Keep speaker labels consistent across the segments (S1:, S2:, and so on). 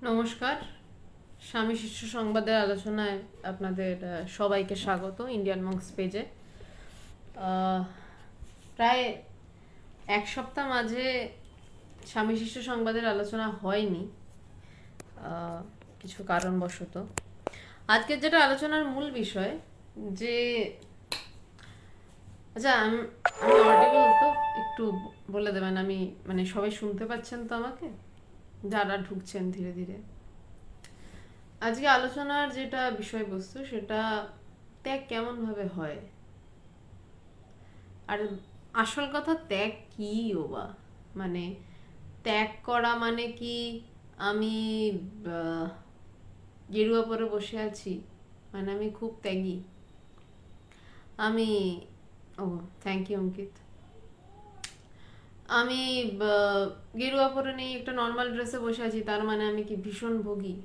S1: নমস্কার। স্বামী শিষ্য সংবাদের আলোচনায় আপনাদের সবাইকে স্বাগত ইন্ডিয়ান মঙ্কস পেজে। প্রায় এক সপ্তাহ মাঝে স্বামী শিষ্য সংবাদের আলোচনা হয়নি কিছু কারণবশত। আজকের যেটা আলোচনার মূল বিষয় যে আচ্ছা, আমি অডিবল তো একটু বলে দেবেন। আমি মানে সবাই শুনতে পাচ্ছেন তো আমাকে, যারা ঢুকছেন ধীরে ধীরে? আজকে আলোচনার যেটা বিষয়বস্তু সেটা ত্যাগ কেমন ভাবে হয়, আর আসল কথা ত্যাগ কি বা মানে ত্যাগ করা মানে কি আমি গেরুয়া পরে বসে আছি মানে আমি খুব ত্যাগী? আমি ও থ্যাংক ইউ অঙ্কিত। আমি গেরুয়া পরে নেই, একটা নর্মাল ড্রেসে বসে আছি তার মানে আমি কি ভীষণ ভোগী?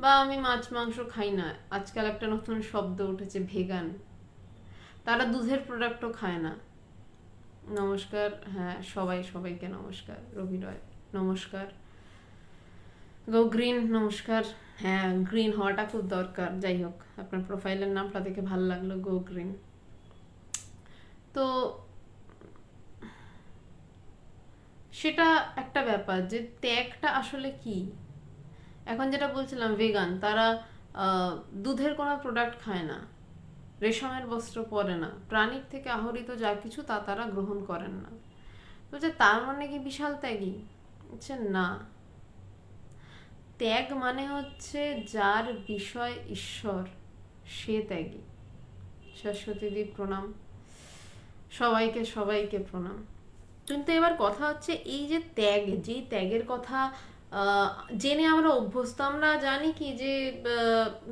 S1: বা আমি মাছ মাংস খাই না, আজকাল একটা নতুন শব্দ উঠেছে ভেগান, তারা দুধের প্রোডাক্টও খায় না। নমস্কার, হ্যাঁ সবাইকে নমস্কার। রবি রয় নমস্কার। গো গ্রিন নমস্কার। হ্যাঁ, গ্রিন হওয়াটা খুব দরকার। যাই হোক, আপনার প্রোফাইলের নামটা দেখে ভালো লাগলো, গো গ্রিন। তো সেটা একটা ব্যাপার যে ত্যাগটা আসলে কি। এখন যেটা বলছিলাম ভেগান, তারা দুধের কোনো প্রোডাক্ট খায় না, রেশমের বস্ত্র পরে না, প্রাণীর থেকে আহরিত যা কিছু তা তারা গ্রহণ করেন না। তো যে তার মানে কি বিশাল ত্যাগী? না, ত্যাগ মানে হচ্ছে যার বিষয় ঈশ্বর, সে ত্যাগী। সরস্বতীদি প্রণাম। সবাইকে প্রণাম। কিন্তু এবার কথা হচ্ছে এই যে ত্যাগ, যেই ত্যাগের কথা জেনে আমরা অভ্যস্ত, আমরা জানি কি যে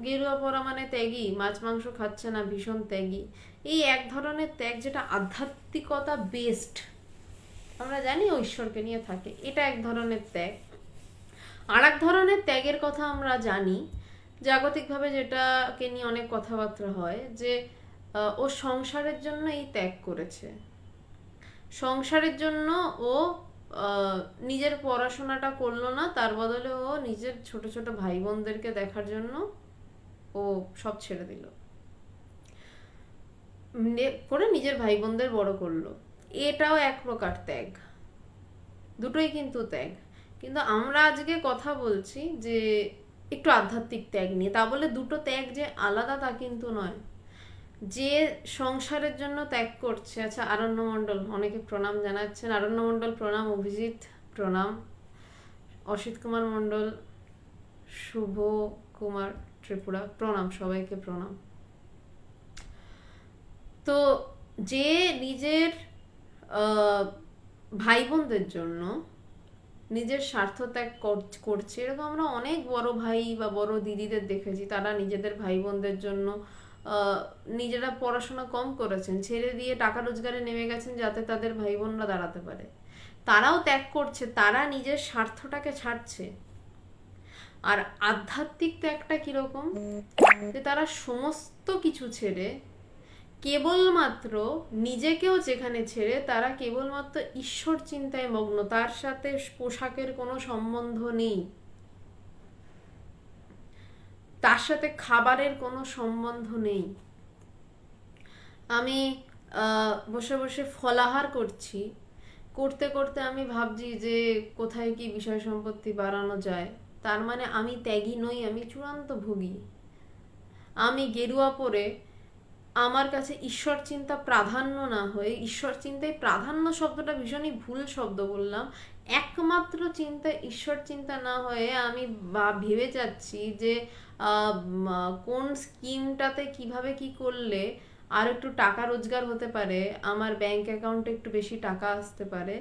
S1: গেরুয়া পরা মানে ত্যাগী, মাছ মাংস খাচ্ছে না ভীষণ ত্যাগী। এই এক ধরনের ত্যাগ যেটা আধ্যাত্মিকতা বেসড, আমরা জানি ও ঈশ্বরকে নিয়ে থাকে, এটা এক ধরনের ত্যাগ। আর এক ধরনের ত্যাগের কথা আমরা জানি জাগতিকভাবে, যেটাকে নিয়ে অনেক কথাবার্তা হয়, যে ও সংসারের জন্য এই ত্যাগ করেছে। সংসারের জন্য ও নিজের পড়াশোনাটা করলো না, তার বদলে ও নিজের ছোট ছোট ভাই বোনদেরকে দেখার জন্য ও সব ছেড়ে দিল, করে নিজের ভাই বোনদের বড় করলো। এটাও এক প্রকার ত্যাগ, দুটোই কিন্তু ত্যাগ। কিন্তু আমরা আজকে কথা বলছি যে একটু আধ্যাত্মিক ত্যাগ নিয়ে। তা বলে দুটো ত্যাগ যে আলাদা তা কিন্তু নয়। যে সংসারের জন্য ত্যাগ করছে, আচ্ছা আরণ্য মণ্ডল অনেকে প্রণাম জানাচ্ছেন, আরণ্য মণ্ডল প্রণাম, অভিজিৎ প্রণাম, অসিত কুমার মণ্ডল, শুভ কুমার ত্রিপুরা প্রণাম, সবাইকে প্রণাম। তো যে নিজের ভাই বোনদের জন্য নিজের স্বার্থ ত্যাগ করছে, এরকম আমরা অনেক বড় ভাই বা বড় দিদিদের দেখেছি, তারা নিজেদের ভাই বোনদের জন্য নিজেরা পড়াশোনা কম করেছেন, ছেড়ে দিয়ে টাকা রোজগারে নেমে গেছেন যাতে তাদের ভাই বোনরা দাঁড়াতে পারে। তারাও ত্যাগ করছে, তারা নিজের স্বার্থটাকে ছাড়ছে। আর আধ্যাত্মিক ত্যাগটা কিরকম, যে তারা সমস্ত কিছু ছেড়ে কেবলমাত্র নিজেকেও যেখানে ছেড়ে তারা কেবলমাত্র ঈশ্বর চিন্তায় মগ্ন, তার সাথে পোশাকের কোনো সম্বন্ধ নেই, তার সাথে খাবারের কোনো সম্বন্ধ নেই। আমি বসে বসে ফলাহার করছি, করতে করতে আমি ভাবছি যে কোথায় কি বিষয় সম্পত্তি বাড়ানো যায়, তার মানে আমি ত্যাগী নই, আমি চূড়ান্ত ভোগী। আমি গেরুয়া পরে আমার কাছে ঈশ্বর চিন্তা প্রাধান্য না হয়ে, ঈশ্বর চিন্তায় প্রাধান্য শব্দটা ভীষণই ভুল শব্দ বললাম, একমাত্র চিন্তা ঈশ্বর চিন্তা না হয়ে আমি ভেবে যাচ্ছি যে কোন স্কিমটাতে কিভাবে কি করলে আর একটু টাকা রোজগার হতে পারে, আমার ব্যাংক অ্যাকাউন্টে একটু বেশি টাকা আসতে পারে,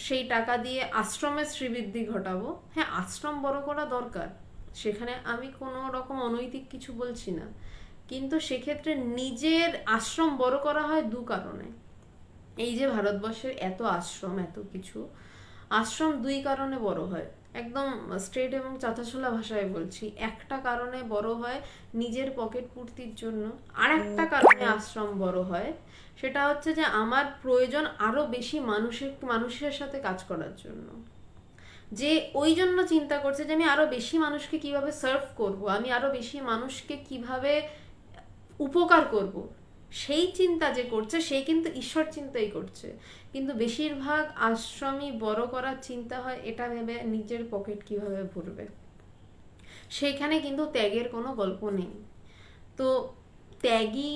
S1: সেই টাকা দিয়ে আশ্রমের শ্রীবৃদ্ধি ঘটাবো। হ্যাঁ, আশ্রম বড় করা দরকার, সেখানে আমি কোনো রকম অনৈতিক কিছু বলছি না, কিন্তু সেক্ষেত্রে নিজের আশ্রম বড় করা হয় দু কারণে। এই যে ভারতবর্ষের এত আশ্রম, এত কিছু আশ্রম দুই কারণে বড় হয়, একদম স্ট্রেট এবং চাঁচাছোলা ভাষায় বলছি। একটা কারণে বড় হয় নিজের পকেট পূর্তির জন্য, আর একটা কারণে আশ্রম বড় হয়, সেটা হচ্ছে যে আমার প্রয়োজন আরো বেশি মানুষের সাথে কাজ করার জন্য। যে ওই জন্য চিন্তা করছে যে আমি আরো বেশি মানুষকে কিভাবে সার্ভ করব, আমি আরো বেশি মানুষকে কিভাবে উপকার করব, সেই চিন্তা যে করছে সে কিন্তু ঈশ্বর চিন্তাই করছে। কিন্তু বেশিরভাগ আশ্রমই বড় করার চিন্তা হয় এটা ভেবে নিজের পকেট কিভাবে ভরবে, সেইখানে কিন্তু ত্যাগের কোনো গল্প নেই। তো ত্যাগী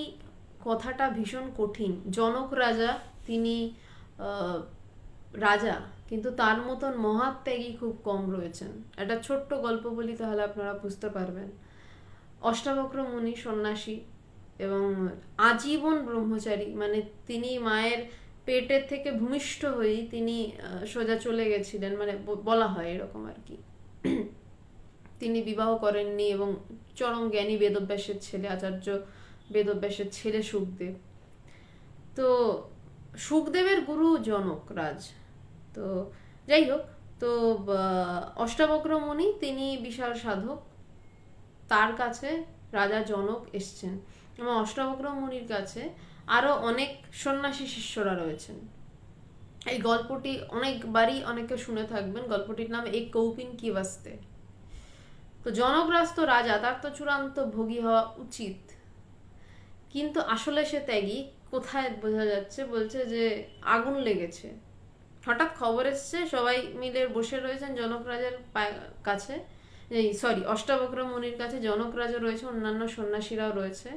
S1: কথাটা ভীষণ কঠিন। জনক রাজা, তিনি রাজা, কিন্তু তার মতন মহাত্যাগী খুব কম রয়েছেন। একটা ছোট্ট গল্প বলি, তাহলে আপনারা বুঝতে পারবেন। অষ্টাবক্র মুনি সন্ন্যাসী এবং আজীবন ব্রহ্মচারী, মানে তিনি মায়ের পেটের থেকে ভূমিষ্ঠ হয়েই তিনি সোজা চলে গেছিলেন, মানে বলা হয় এরকম আর কি। তিনি বিবাহ করেননি এবং চরম জ্ঞানী বেদব্যাসের ছেলে, আচার্য বেদব্যাসের ছেলে সুখদেব। তো সুখদেবের গুরু জনক রাজ। তো যাই হোক, তো অষ্টাবক্র মুনি তিনি বিশাল সাধক, তার কাছে রাজা জনক এসছেন এবং অষ্টাবক্র মুনির কাছে আরো অনেক সন্ন্যাসী শিষ্যরা রয়েছেন। এই গল্পটি অনেকবারই অনেকে শুনে থাকবেন। গল্পটির নাম এক কৌপিন কি বাস্তে। তো জনকরাজ তো রাজা, তার তো চূড়ান্ত ভোগী হওয়া উচিত, কিন্তু আসলে সে ত্যাগী। কোথায় বোঝা যাচ্ছে? বলছে যে আগুন লেগেছে, হঠাৎ খবর এসছে, সবাই মিলে বসে রয়েছেন জনক রাজার কাছে, সরি অষ্টাবক্র মুনির কাছে। জনক রাজা রয়েছে, অন্যান্য সন্ন্যাসীরাও রয়েছে।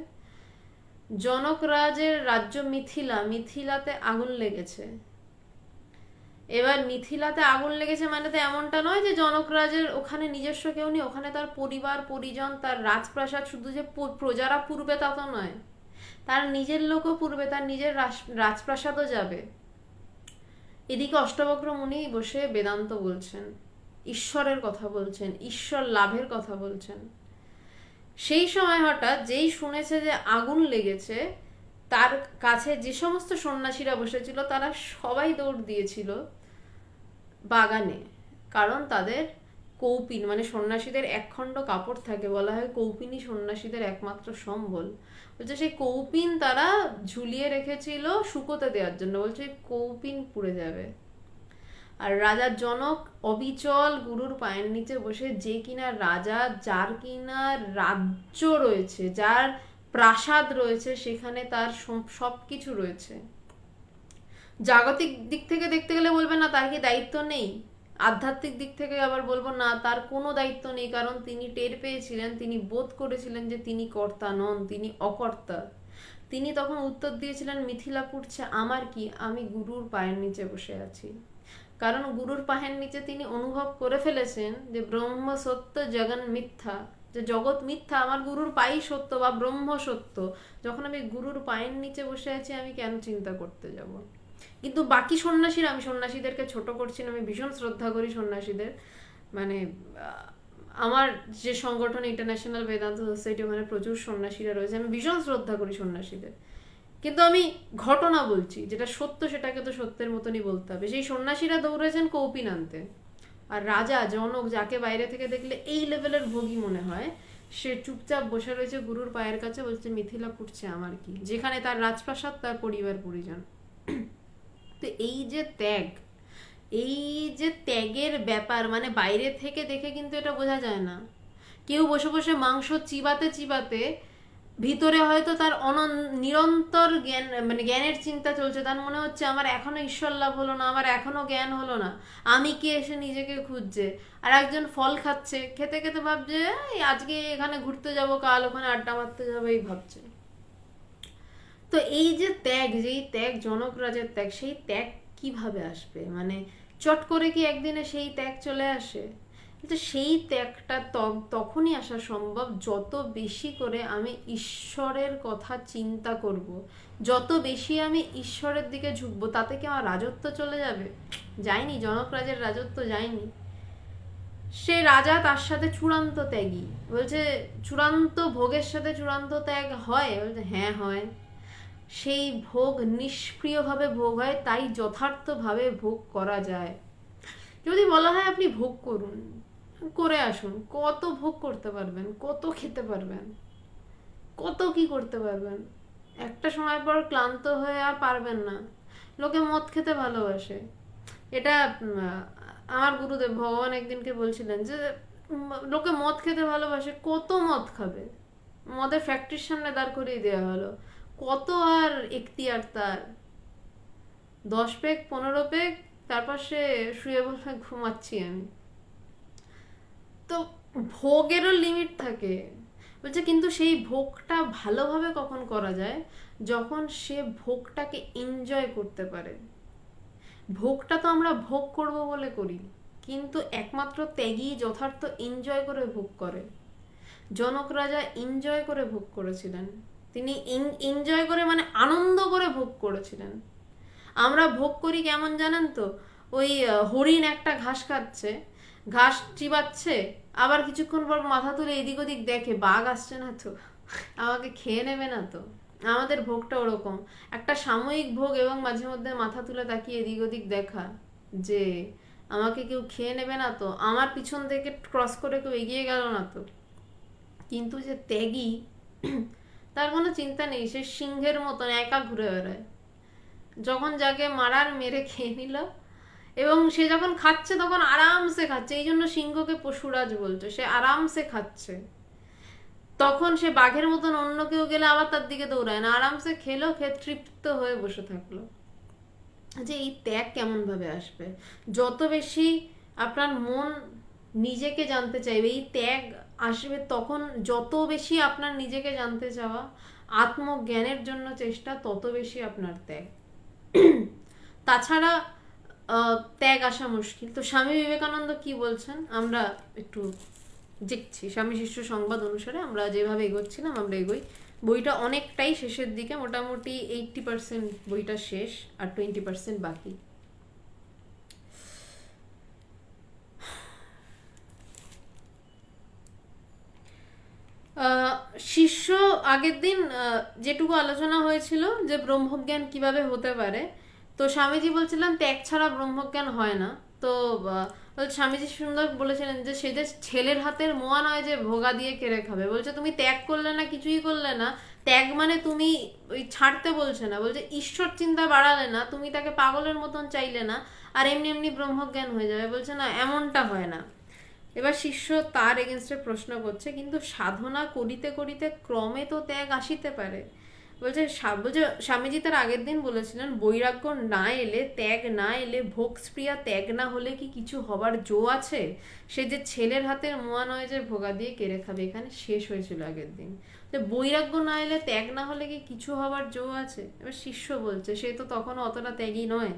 S1: জনক রাজের রাজ্য মিথিলা, মিথিলাতে আগুন লেগেছে। এবার মিথিলাতে আগুন লেগেছে মানে তো এমনটা নয় যে জনক রাজের ওখানে নিজস্ব কেউ নেই, ওখানে তার পরিবার পরিজন, তার রাজপ্রাসাদ, শুধু যে প্রজারা পুরবে তা তো নয়, তার নিজের লোকও পুরবে, তার নিজের রাজপ্রাসাদও যাবে। এদিকে অষ্টাবক্র মুনি বসে বেদান্ত বলছেন, ঈশ্বরের কথা বলছেন, ঈশ্বর লাভের কথা বলছেন। সেই সময় হঠাৎ যেই শুনেছে যে আগুন লেগেছে, তার কাছে যে সমস্ত সন্ন্যাসীরা বসেছিল তারা সবাই দৌড় দিয়েছিল বাগানে। কারণ তাদের কৌপিন, মানে সন্ন্যাসীদের একখণ্ড কাপড় থাকে, বলা হয় কৌপিনই সন্ন্যাসীদের একমাত্র সম্বল। বলছে সেই কৌপিন তারা ঝুলিয়ে রেখেছিল শুকোতে দেওয়ার জন্য, বলছে কৌপিন পুড়ে যাবে। আর রাজা জনক অবিচল গুরুর পায়ের নিচে বসে, যে কিনা রাজা, যার কিনা রাজ্য রয়েছে, যার প্রাসাদ রয়েছে, সেখানে তার সবকিছু রয়েছে। জাগতিক দিক থেকে দেখতে গেলে বলবে না তার কি দায়িত্ব নেই, আধ্যাত্মিক দিক থেকে আবার বলবো না তার কোনো দায়িত্ব নেই, কারণ তিনি টের পেয়েছিলেন, তিনি বোধ করেছিলেন যে তিনি কর্তা নন, তিনি অকর্তা। তিনি তখন উত্তর দিয়েছিলেন, মিথিলা পুড়ছে আমার কি, আমি গুরুর পায়ের নিচে বসে আছি। কারণ গুরুর পায়ের নিচে তিনি অনুভব করে ফেলেছেন যে ব্রহ্ম সত্য, জগন মিথ্যা, যে জগৎ মিথ্যা, আমার গুরুর পাই সত্য বা ব্রহ্ম সত্য। যখন আমি গুরুর পায়ের নিচে বসে আছি, আমি কেন চিন্তা করতে যাব? কিন্তু বাকি সন্ন্যাসীরা, আমি সন্ন্যাসীদেরকে ছোট করছি না, আমি ভীষণ শ্রদ্ধা করি সন্ন্যাসীদের। মানে আমার যে সংগঠন ইন্টারন্যাশনাল বেদান্ত সোসাইটি, ওখানে প্রচুর সন্ন্যাসীরা রয়েছে, আমি ভীষণ শ্রদ্ধা করি সন্ন্যাসীদের। কিন্তু আমি ঘটনা বলছি, যেটা সত্য সেটাকে তো সত্যের মতনই বলতে হবে। সেই সন্ন্যাসীরা দৌড়েছেন কৌপিন আনতে, আর রাজা জনক, যাকে বাইরে থেকে দেখলে এই লেভেলের ভোগী মনে হয়, সে চুপচাপ বসে রয়েছে গুরুর পায়ের কাছে, বলছে মিথিলা পুড়ছে আমার কি, যেখানে তার রাজপ্রাসাদ, তার পরিবার পরিজন। তো এই যে ত্যাগ, এই যে ত্যাগের ব্যাপার, মানে বাইরে থেকে দেখে কিন্তু এটা বোঝা যায় না। কেউ বসে বসে মাংস চিবাতে চিবাতে ভিতরে হয়তো তার নিরন্তর জ্ঞান, মানে জ্ঞানের চিন্তা চলছে, তার মনে হচ্ছে আমার এখনো ঈশ্বর লাভ হলো না, আমার এখনো জ্ঞান হলো না, আমি কি, এসে নিজেকে খুঁজছে। আর একজন ফল খাচ্ছে, খেতে খেতে ভাবছে আজকে এখানে ঘুরতে যাব, কাল ওখানে আড্ডা মারতে যাবো, এই ভাবছে। তো এই যে ত্যাগ, যেই ত্যাগ জনক রাজের ত্যাগ, সেই ত্যাগ কিভাবে আসবে? মানে চট করে কি একদিনে সেই ত্যাগ চলে আসে? কিন্তু সেই ত্যাগটা তখনই আসা সম্ভব যত বেশি করে আমি ঈশ্বরের কথা চিন্তা করব, যত বেশি আমি ঈশ্বরের দিকে ঝুঁকবো। তাতে কি আমার রাজত্ব চলে যাবে? যায়নি, জনক রাজের রাজত্ব যায়নি। সে রাজা, তার সাথে চূড়ান্ত ত্যাগী। বলছে চূড়ান্ত ভোগের সাথে চূড়ান্ত ত্যাগ হয়? বলছে হ্যাঁ হয়। সেই ভোগ নিষ্প্রিয়ভাবে ভোগ হয়, তাই যথার্থভাবে ভোগ করা যায়। যদি বলা হয় আপনি ভোগ করুন, করে আসুন, কত ভোগ করতে পারবেন, কত খেতে পারবেন, কত কি করতে পারবেন? একটা সময় পর ক্লান্ত হয়ে আর পারবেন না। লোকে মদ খেতে ভালোবাসে, এটা আমার গুরুদেব ভগবান একদিনকে বলছিলেন যে লোকে মদ খেতে ভালোবাসে, কত মদ খাবে, মদের ফ্যাক্টরির সামনে দাঁড় করিয়ে দেওয়া হলো, কত আর এখতিয়ার তার, 10 পেগ 15 পেগ, তারপর সে শুয়ে বলবে ঘুমাচ্ছি আমি। তো ভোগেরও লিমিট থাকে। বলছে কিন্তু সেই ভোগটা ভালোভাবে কখন করা যায়, যখন সে ভোগটাকে এনজয় করতে পারে। ভোগটা তো আমরা ভোগ করব বলে করি, কিন্তু একমাত্র ত্যাগী যথার্থ এনজয় করে ভোগ করে। জনক রাজা এনজয় করে ভোগ করেছিলেন, তিনি এনজয় করে মানে আনন্দ করে ভোগ করেছিলেন। আমরা ভোগ করি কেমন জানেন তো, ওই হরিণ একটা ঘাস খাচ্ছে, ঘাস চিবাচ্ছে, আবার কিছুক্ষণ পর মাথা তুলে এদিক ওদিক দেখে বাঘ আসছে না তো, আমাকে খেয়ে নেবে না তো। আমাদের ভোগটা ওরকম, একটা সাময়িক ভোগ, এবং মাঝে মধ্যে মাথা তুলে তাকিয়ে এদিক ওদিক দেখা যে আমাকে কেউ খেয়ে নেবে না তো, আমার পিছন থেকে ক্রস করে কেউ এগিয়ে গেল না তো। কিন্তু যে ত্যাগী, তার কোনো চিন্তা নেই, সে সিংহের মতন একা ঘুরে বেড়ায়, যখন যাকে মারার মেরে খেয়ে নিল। এবং সে যখন খাচ্ছে তখন আরামসে খাচ্ছে, এই জন্য সিংহকে পশুরাজ বলছে, সে আরামসে খাচ্ছে। তখন সে বাঘের মতন অন্য কেউ গেলে আবার তার দিকে দৌড়ায় না, আরামসে খেলো, খেয়ে তৃপ্ত হয়ে বসে থাকলো। যে এই ত্যাগ কেমন ভাবে আসবে, যত বেশি আপনার মন নিজেকে জানতে চাইবে, এই ত্যাগ আসবে তখন। যত বেশি আপনার নিজেকে জানতে চাওয়া, আত্মজ্ঞানের জন্য চেষ্টা, তত বেশি আপনার ত্যাগ। তাছাড়া ত্যাগ আসা মুশকিল। তো স্বামী বিবেকানন্দ কি বলছেন আমরা একটু দেখছি। স্বামী শিষ্য সংবাদ অনুসারে আমরা যেভাবে এগোচ্ছিলাম আমরা এগোই। বইটা অনেকটাই শেষের দিকে, মোটামুটি 80% বইটা শেষ, আর 20% বাকি। শিষ্য আগের দিন যেটুকু আলোচনা হয়েছিল যে ব্রহ্মজ্ঞান কিভাবে হতে পারে, তো স্বামীজি বলছিলেন ত্যাগ ছাড়া ব্রহ্মজ্ঞান হয় না। তো স্বামীজি সুন্দর বলেছিলেন যে সে যে ছেলের হাতের মোয়া নয় যে ভোগা দিয়ে কেড়ে খাবে। বলছে তুমি ত্যাগ করলে না, কিছুই করলে না, ত্যাগ মানে তুমি ওই ছাড়তে বলছে না, বলছে ঈশ্বর চিন্তা বাড়ালে না, তুমি তাকে পাগলের মতন চাইলে না, আর এমনি এমনি ব্রহ্মজ্ঞান হয়ে যাবে। বলছে না, এমনটা হয় না। এবার শিষ্য তার এগেনস্টে প্রশ্ন করছে, কিন্তু সাধনা করিতে করিতে ক্রমে তো ত্যাগ আসিতে পারে। বলছে স্বামীজি তার আগের দিন বলেছিলেন বৈরাগ্য না এলে, ত্যাগ না এলে, ভোগ স্প্রিয়া ত্যাগ না হলে কি কিছু হবার জো আছে? সে যে ছেলের হাতের মোয়া নয় যে ভোগা দিয়ে কেড়ে খাবে, এখানে শেষ হয়েছিল আগের দিন। যে বৈরাগ্য না এলে, ত্যাগ না হলে কি কিছু হবার জো আছে? এবার শিষ্য বলছে সে তো তখনও অতটা ত্যাগী নয়।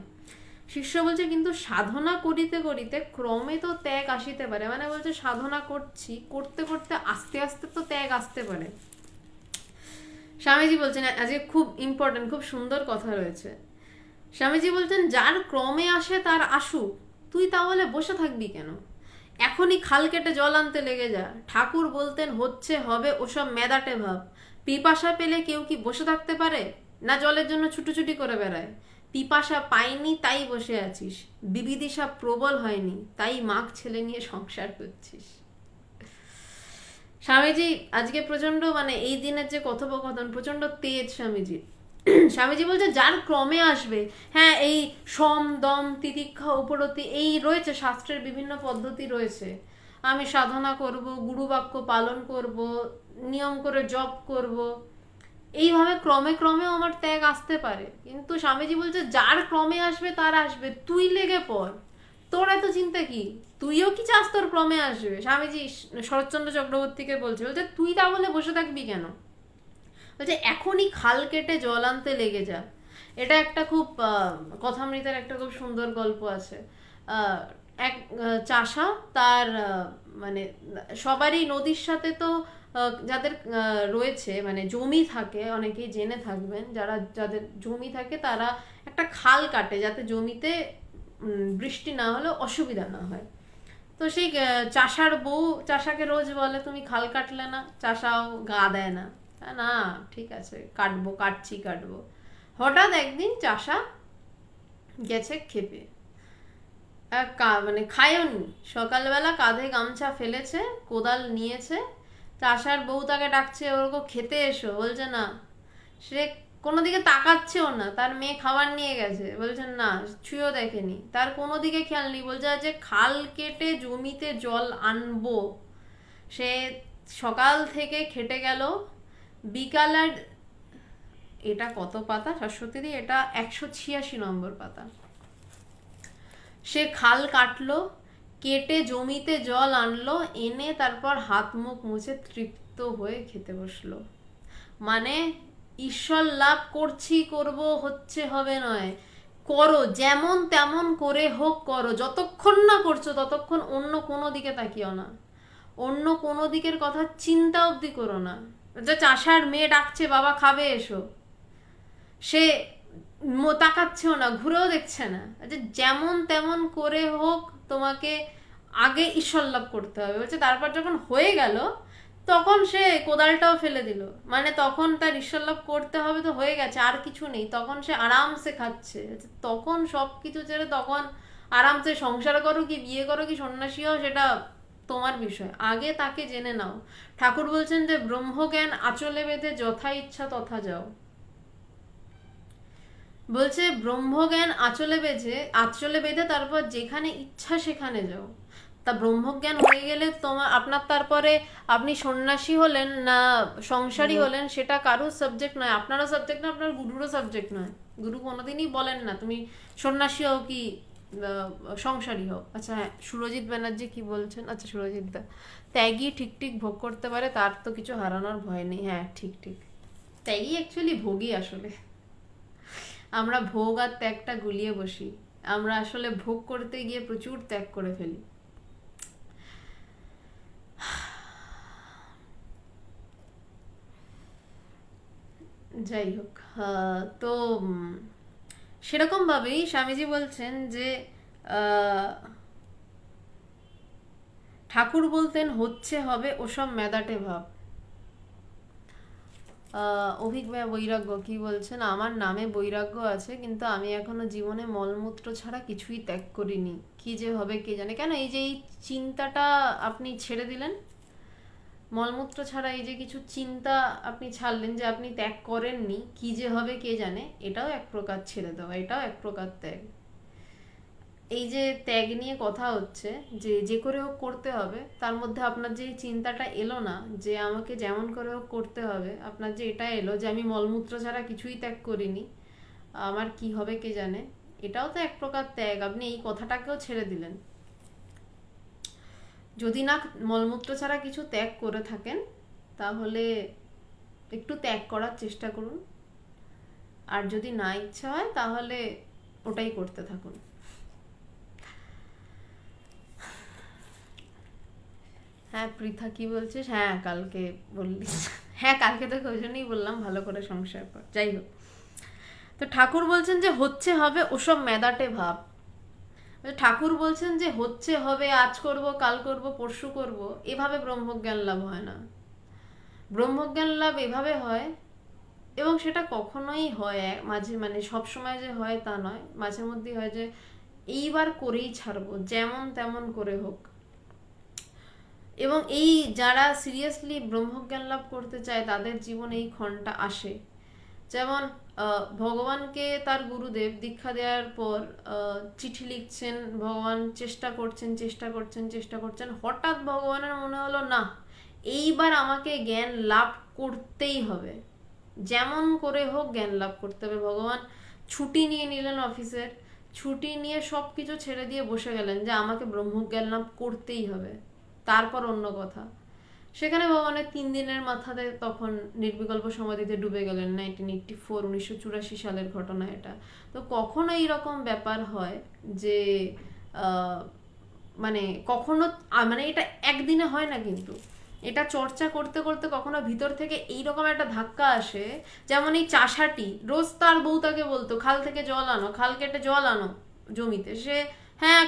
S1: শিষ্য বলছে কিন্তু সাধনা করিতে করিতে ক্রমে তো ত্যাগ আসিতে পারে। মানে বলছে সাধনা করছি, করতে করতে আস্তে আস্তে তো ত্যাগ আসতে পারে। স্বামীজি বলছেন আজকে খুব ইম্পর্টেন্ট, খুব সুন্দর কথা রয়েছে। স্বামীজি বলছেন যার ক্রমে আসে তার আসুক, তুই তাহলে বসে থাকবি কেন? এখনই খাল কেটে জল আনতে লেগে যা। ঠাকুর বলতেন হচ্ছে হবে ওসব মেদাটে ভাব। পিপাসা পেলে কেউ কি বসে থাকতে পারে? না জলের জন্য ছুটোছুটি করে বেড়ায়। পিপাসা পাইনি তাই বসে আছিস, বিবিদিশা প্রবল হয়নি তাই মাগ ছেলে নিয়ে সংসার করছিস। স্বামীজি আজকে প্রচন্ড, মানে এই দিনের যে কথোপকথন প্রচন্ড তেজ স্বামীজি। স্বামীজি বলছে যার ক্রমে আসবে, হ্যাঁ এই সম দম তিতিক্ষা উপরতি এই রয়েছে, শাস্ত্রের বিভিন্ন পদ্ধতি রয়েছে। আমি সাধনা করব, গুরু বাক্য পালন করব, নিয়ম করে জপ করব, এইভাবে ক্রমে ক্রমেও আমার ত্যাগ আসতে পারে। কিন্তু স্বামীজি বলছে যার ক্রমে আসবে তার আসবে, তুই লেগে পড়, তোর এত চিন্তা কি? তুইও কি চাস তোর ক্রমে আসবে? স্বামীজি শরৎচন্দ্র চক্রবর্তীকে বলছে, বলছে তুই তাহলে বসে থাকবি কেন? বলছে এখনই খাল কেটে জল আনতে লেগে যা। এটা একটা খুব কথামৃতের একটা খুব সুন্দর গল্প আছে। এক চাষা তার মানে সবারই নদীর সাথে তো যাদের রয়েছে মানে জমি থাকে, অনেকেই জেনে থাকবেন, যাদের জমি থাকে তারা একটা খাল কাটে যাতে জমিতে বৃষ্টি না হলে অসুবিধা না হয়। তো সেই চাষার বউ চাষাকে রোজ বলে তুমি খাল কাটলে না, চাষাও গা দেয় না, না ঠিক আছে কাটবো, কাটবো। হঠাৎ একদিন চাষা গেছে খেপে, মানে খায়নি, সকালবেলা কাঁধে গামছা ফেলেছে, কোদাল নিয়েছে, চাষার বউ তাকে ডাকছে ওরকম খেতে এসো, বলছে না, সে কোনো দিকে তাকাচ্ছেও না, তার মেয়ে খাবার নিয়ে গেছে, বলছেন না ছুঁয়েও দেখেনি, তার কোনো দিকে খেয়াল নেই, বলছে যে খাল কেটে জমিতে জল আনবো। সে সকাল থেকে খেটে গেল, বিকালের, এটা কত পাতা শাশ্বতী, এটা 186 নম্বর পাতা। সে খাল কাটলো, কেটে জমিতে জল আনলো, এনে তারপর হাত মুখ মুছে তৃপ্ত হয়ে খেতে বসলো। মানে ঈশ্বর লাভ করছি, করব, হচ্ছে হবে নয়, করো, যেমন তেমন করে হোক করো, যতক্ষণ না করছো ততক্ষণ অন্য কোনো দিকে তাকিও না, অন্য কোনো দিকের কথা চিন্তা অবধি করো না। যে চাষার মেয়ে ডাকছে বাবা খাবে এসো, সে তাকাচ্ছেও না, ঘুরেও দেখছে না, যে যেমন তেমন করে হোক তোমাকে আগে ঈশ্বর লাভ করতে হবে বলছে। তারপর যখন হয়ে গেল তখন সে কোদালটাও ফেলে দিল, মানে তখন তার ঈশ্বর লাভ করতে হবে তো হয়ে গেছে, আর কিছু নেই, তখন সে আরামসে খাচ্ছে। তখন সব কিছু ছেড়ে তখন আরামসে সংসার করো কি বিয়ে করো কি সন্ন্যাসী হও সেটা তোমার বিষয়, আগে তাকে জেনে নাও। ঠাকুর বলছেন যে ব্রহ্মজ্ঞান আঁচলে বেঁধে যথা ইচ্ছা তথা যাও। বলছে ব্রহ্মজ্ঞান আঁচলে বেঁধে তারপর যেখানে ইচ্ছা সেখানে যাও। তা ব্রহ্মজ্ঞান হয়ে গেলে তোমার আপনার তারপরে আপনি সন্ন্যাসী হলেন না সংসারী হলেন সেটা কারোর সাবজেক্ট নয়, আপনারও সাবজেক্ট নয়, আপনার গুরুরও সাবজেক্ট নয়। গুরু কোনোদিনই বলেন না তুমি সন্ন্যাসী হও কি সংসারী হও। আচ্ছা হ্যাঁ, সুরজিৎ ব্যানার্জি কি বলছেন, আচ্ছা সুরজিৎ দা, ত্যাগী ঠিক ঠিক ভোগ করতে পারে, তার তো কিছু হারানোর ভয় নেই। হ্যাঁ ঠিক ঠিক, ত্যাগী অ্যাকচুয়ালি ভোগী আসলে। আমরা ভোগ আর ত্যাগটা গুলিয়ে বসি, আমরা আসলে ভোগ করতে গিয়ে প্রচুর ত্যাগ করে ফেলি। যাই হোক, তো সেরকম ভাবেই স্বামীজি বলছেন যে ঠাকুর বলতেন হচ্ছে হবে ওসব মেদাটে ভাব। অভিক বৈরাগ্য কি বলছেন, আমার নামে বৈরাগ্য আছে কিন্তু আমি এখনো জীবনে মলমূত্র ছাড়া কিছুই ত্যাগ করিনি, কি যে হবে কে জানে। কেন এই যে এই চিন্তাটা আপনি ছেড়ে দিলেন, মলমূত্র ছাড়া এই যে কিছু চিন্তা আপনি ছাড়লেন, যে আপনি ত্যাগ করেননি, কি যে হবে কে জানে, এটাও এক প্রকার ছেড়ে দেওয়া, এটাও এক প্রকার ত্যাগ। এই যে ত্যাগ নিয়ে কথা হচ্ছে, যে যে করে হোক করতে হবে, তার মধ্যে আপনার যে চিন্তাটা এলো না যে আমাকে যেমন করে হোক করতে হবে, আপনার যে এটা এলো যে আমি মলমূত্র ছাড়া কিছুই ত্যাগ করিনি, আমার কি হবে কে জানে, এটাও তো এক প্রকার ত্যাগ। আপনি এই কথাটাকেও ছেড়ে দিলেন। যদি না মলমূত্র ছাড়া কিছু ত্যাগ করে থাকেন তাহলে একটু ত্যাগ করার চেষ্টা করুন, আর যদি না ইচ্ছা হয় তাহলে ওটাই করতে থাকুন। হ্যাঁ পৃথা কি বলছিস, হ্যাঁ কালকে বললি, হ্যাঁ কালকে তোকে ওই জন্যই বললাম ভালো করে সংসার কর। যাই হোক, তো ঠাকুর বলছেন যে হচ্ছে হবে ওসব মেদাটে ভাব। ঠাকুর বলছেন যে হচ্ছে হবে, আজ করব কাল করব পরশু করব, এভাবে ব্রহ্মজ্ঞান লাভ হয় না। ব্রহ্মজ্ঞান লাভ এভাবে হয়, এবং সেটা কখনোই হয় মাঝে, মানে সব সময় যে হয় তা নয়, মাঝে মধ্যে হয় যে এইবার করেই ছাড়বো যেমন তেমন করে হোক। এবং এই যারা সিরিয়াসলি ব্রহ্মজ্ঞান লাভ করতে চায় তাদের জীবনে এই ক্ষণটা আসে। যেমন ভগবানকে তার গুরুদেব দীক্ষা দেওয়ার পর চিঠি লিখছেন, ভগবান চেষ্টা করছেন, হঠাৎ ভগবানের মনে হলো না এইবার আমাকে জ্ঞান লাভ করতেই হবে, যেমন করে হোক জ্ঞান লাভ করতে হবে। ভগবান ছুটি নিয়ে নিলেন অফিসের, ছুটি নিয়ে সব কিছু ছেড়ে দিয়ে বসে গেলেন যে আমাকে ব্রহ্মজ্ঞান লাভ করতেই হবে, তারপর অন্য কথা। সেখানে ভগবানের 3 দিনের মাথাতে তখন নির্বিকল্প সমাধিতে ডুবে গেলেন 1984 সালের ঘটনা এটা। তো কখনো এইরকম ব্যাপার হয় যে মানে কখনো, মানে এটা একদিনে হয় না, কিন্তু এটা চর্চা করতে করতে কখনো ভিতর থেকে এইরকম একটা ধাক্কা আসে। যেমন এই চাষাটি রোজ তার বউ তাকে বলতো খাল থেকে জল আনো, খাল কেটে জল আনো জমিতে, সে হ্যাঁ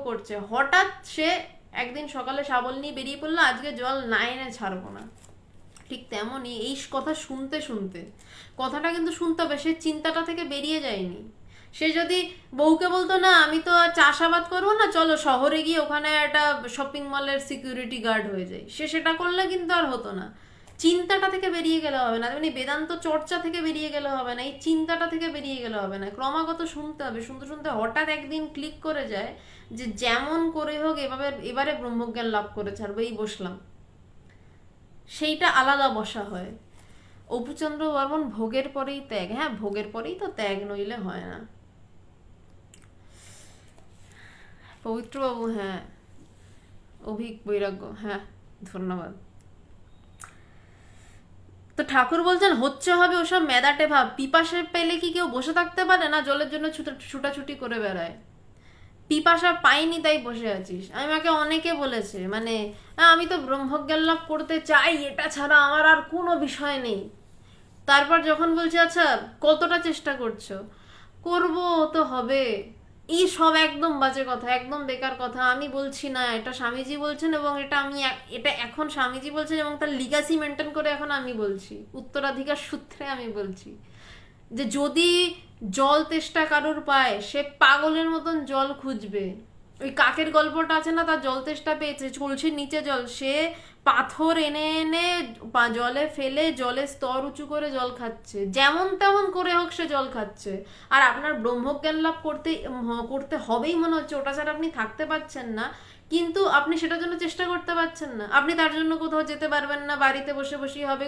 S1: করছে, হঠাৎ সে একদিন সকালে শাবল নিয়ে বেরিয়ে পড়লো, আজকে জল না এনে ছাড়বো না। ঠিক তেমনই এই কথা শুনতে শুনতে, কথাটা কিন্তু শুনতে হবে, সে চিন্তাটা থেকে বেরিয়ে যায়নি। সে যদি বউকে বলতো না আমি তো আর চাষাবাদ করবো না, চলো শহরে গিয়ে ওখানে একটা শপিং মলের সিকিউরিটি গার্ড হয়ে যাই, সে সেটা করলে কিন্তু আর হতো না। চিন্তাটা থেকে বেরিয়ে গেলে হবে না, মানে বেদান্ত চর্চা থেকে বেরিয়ে গেলে হবে না, এই চিন্তাটা থেকে বেরিয়ে গেলে হবে না, ক্রমাগত শুনতে হবে। শুনতে শুনতে হঠাৎ একদিন ক্লিক করে যায় যে যেমন করে হোক এবারে ব্রহ্মজ্ঞান লাভ করে ছাড়বো, এই বসলাম, সেইটা আলাদা বসা হয়। অপুচন্দ্র বর্মন ভোগের পরেই ত্যাগ, হ্যাঁ ভোগের পরেই তো ত্যাগ, নইলে হয় না। পবিত্রবাবু, হ্যাঁ অভিক বৈরাগ্য, হ্যাঁ ধন্যবাদ। তো ঠাকুর বলছেন হচ্ছে হবে ওসব মেদাটে ভাব, পিপাসে পেলে কি কেউ বসে থাকতে পারে না? জলের জন্য ছুটাছুটি করে বেড়ায়। পিপাসা পাইনি তাই বসে আছিস। আমাকে অনেকে বলেছে, মানে আমি তো ব্রহ্মজ্ঞান লাভ করতে চাই, এটা ছাড়া আমার আর কোনো বিষয় নেই। তারপর যখন বলছে আচ্ছা কতটা চেষ্টা করছো, করবো তো হবে, এই সব একদম বাজে কথা, একদম বেকার কথা। আমি বলছি না, এটা স্বামীজি বলছেন, এবং এটা এখন স্বামীজি বলছেন এবং তার লিগাসি মেনটেন করে এখন আমি বলছি, উত্তরাধিকার সূত্রে আমি বলছি যে যদি জল তেষ্টা কারোর পায়, সে পাগলের মতন জল খুঁজবে। ওই কাকের গল্পটা আছে না, তার জল তেষ্টা পেয়েছে, কলসির নিচে জল, সে পাথর এনে এনে জলে ফেলে জলের স্তর উঁচু করে জল খাচ্ছে, যেমন তেমন করে হোক সে জল খাচ্ছে। আর আপনার ব্রহ্মজ্ঞান লাভ করতে হবেই মনে হচ্ছে, ওটা ছাড়া আপনি থাকতে পারছেন না, কিন্তু আপনি সেটার জন্য চেষ্টা করতে পারছেন না। আপনি তার জন্য কোথাও যেতে পারবেন না, বাড়িতে বসে বসেই হবে।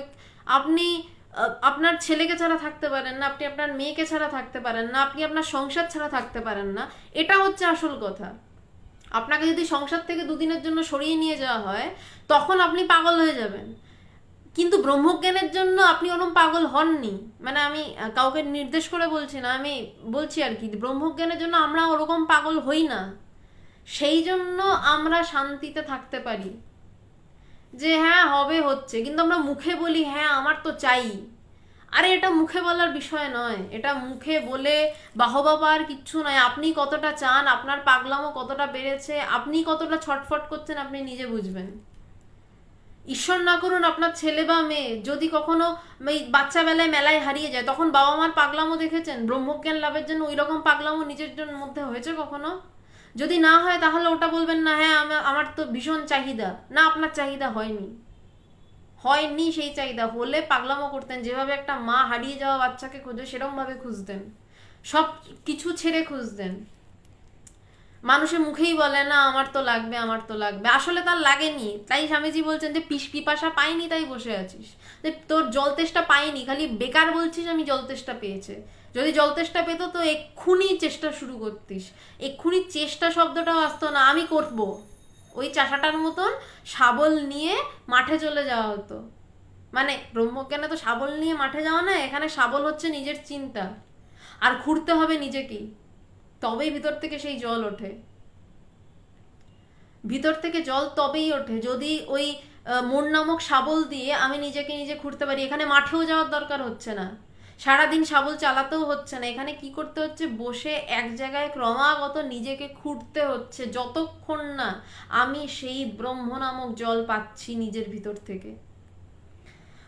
S1: আপনি আপনার ছেলেকে ছাড়া থাকতে পারেন না, আপনি আপনার মেয়েকে ছাড়া থাকতে পারেন না, আপনি আপনার সংসার ছাড়া থাকতে পারেন না। এটা হচ্ছে আসল কথা। আপনাকে যদি সংসার থেকে দুদিনের জন্য সরিয়ে নিয়ে যাওয়া হয়, তখন আপনি পাগল হয়ে যাবেন। কিন্তু ব্রহ্মজ্ঞানের জন্য আপনি ওরম পাগল হননি, মানে আমি কাউকে নির্দেশ করে বলছি না, আমি বলছি আর কি, ব্রহ্মজ্ঞানের জন্য আমরা ওরকম পাগল হই না, সেই জন্য আমরা শান্তিতে থাকতে পারি। যে হ্যাঁ হবে, হচ্ছে, কিন্তু আমরা মুখে বলি হ্যাঁ আমার তো চাই। আরে এটা মুখে বলার বিষয় নয়, এটা মুখে বলে বাহবা পাওয়ার কিচ্ছু নয়। আপনি কতটা চান, আপনার পাগলামো কতটা বেড়েছে, আপনি কতটা ছটফট করছেন, আপনি নিজে বুঝবেন। ঈশ্বর না করুন আপনার ছেলে বা মেয়ে যদি কখনো এই বাচ্চা বেলায় মেলায় হারিয়ে যায়, তখন বাবা মার পাগলামো দেখেছেন? ব্রহ্মজ্ঞান লাভের জন্য ওই রকম পাগলামো নিজের জন্য মধ্যে হয়েছে কখনো? যদি না হয় তাহলে ওটা বলবেন না হ্যাঁ আমার তো ভীষণ চাহিদা, না আপনার চাহিদা হয়নি, হয়নি। সেই চাহিদা হলে পাগলামো করতেন, যেভাবে একটা মা হারিয়ে যাওয়া বাচ্চাকে খোঁজে সেরকম ভাবে খুঁজতেন, সব কিছু ছেড়ে খুঁজতেন। মানুষের মুখেই বলে না আমার তো লাগবে, আমার তো লাগবে, আসলে তার লাগেনি। তাই স্বামীজি বলছেন যে পিপাসা পাইনি তাই বসে আছিস, যে তোর জল তেষ্টা পাইনি, খালি বেকার বলছিস আমি জল তেষ্টা পেয়েছে। যদি জল তেষ্টা পেতো তো এক্ষুনি চেষ্টা শুরু করতিস, এক্ষুনি চেষ্টা শব্দটাও আসতো না, আমি করব। ওই চাষাটার মতন শাবল নিয়ে মাঠে চলে যাওয়া হতো। মানে ব্রহ্মজ্ঞানে তো শাবল নিয়ে মাঠে যাওয়া না, এখানে শাবল হচ্ছে নিজের চিন্তা, আর ঘুরতে হবে নিজেকেই, তবেই ভিতর থেকে সেই জল ওঠে। ভিতর থেকে জল তবেই ওঠে যদি ওই মন নামক শাবল দিয়ে আমি নিজেকে নিজে খুঁড়তে পারি। এখানে মাঠেও যাওয়ার দরকার হচ্ছে না, সারাদিন শাবল চালাতেও হচ্ছে না, এখানে কি করতে হচ্ছে, বসে এক জায়গায় ক্রমাগত নিজেকে খুঁড়তে হচ্ছে, যতক্ষণ না আমি সেই ব্রহ্ম নামক জল পাচ্ছি নিজের ভিতর থেকে।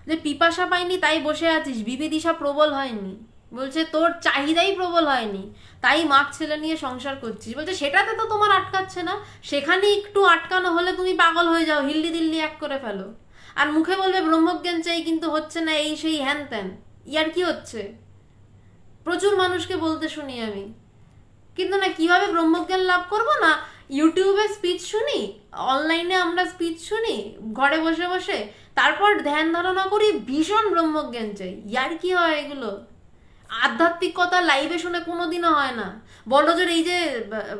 S1: যে পিপাসা পাইনি তাই বসে আছিস, বিবেদিশা প্রবল হয়নি, বলছে তোর চাহিদাই প্রবল হয়নি, তাই মাক ছেলে নিয়ে সংসার করছিস। বলছে সেটাতে তো তোমার আটকাচ্ছে না, সেখানে একটু আটকানো হলে তুমি পাগল হয়ে যাও, হিল্লি দিল্লি এক করে ফেলো, আর মুখে বলবে ব্রহ্মজ্ঞান চাই কিন্তু হচ্ছে না, এই সেই হ্যান ত্যান। ইয়ার কি হচ্ছে? প্রচুর মানুষকে বলতে শুনি আমি, কিন্তু না কিভাবে ব্রহ্মজ্ঞান লাভ করব, না ইউটিউবে স্পিচ শুনি, অনলাইনে আমরা স্পিচ শুনি ঘরে বসে বসে, তারপর ধ্যান ধারণা করি ভীষণ ব্রহ্মজ্ঞান চাই। ইয়ার কি হয় এগুলো? আধ্যাত্মিকতা লাইভে শুনে কোনোদিনও হয় না। বড়জোর এই যে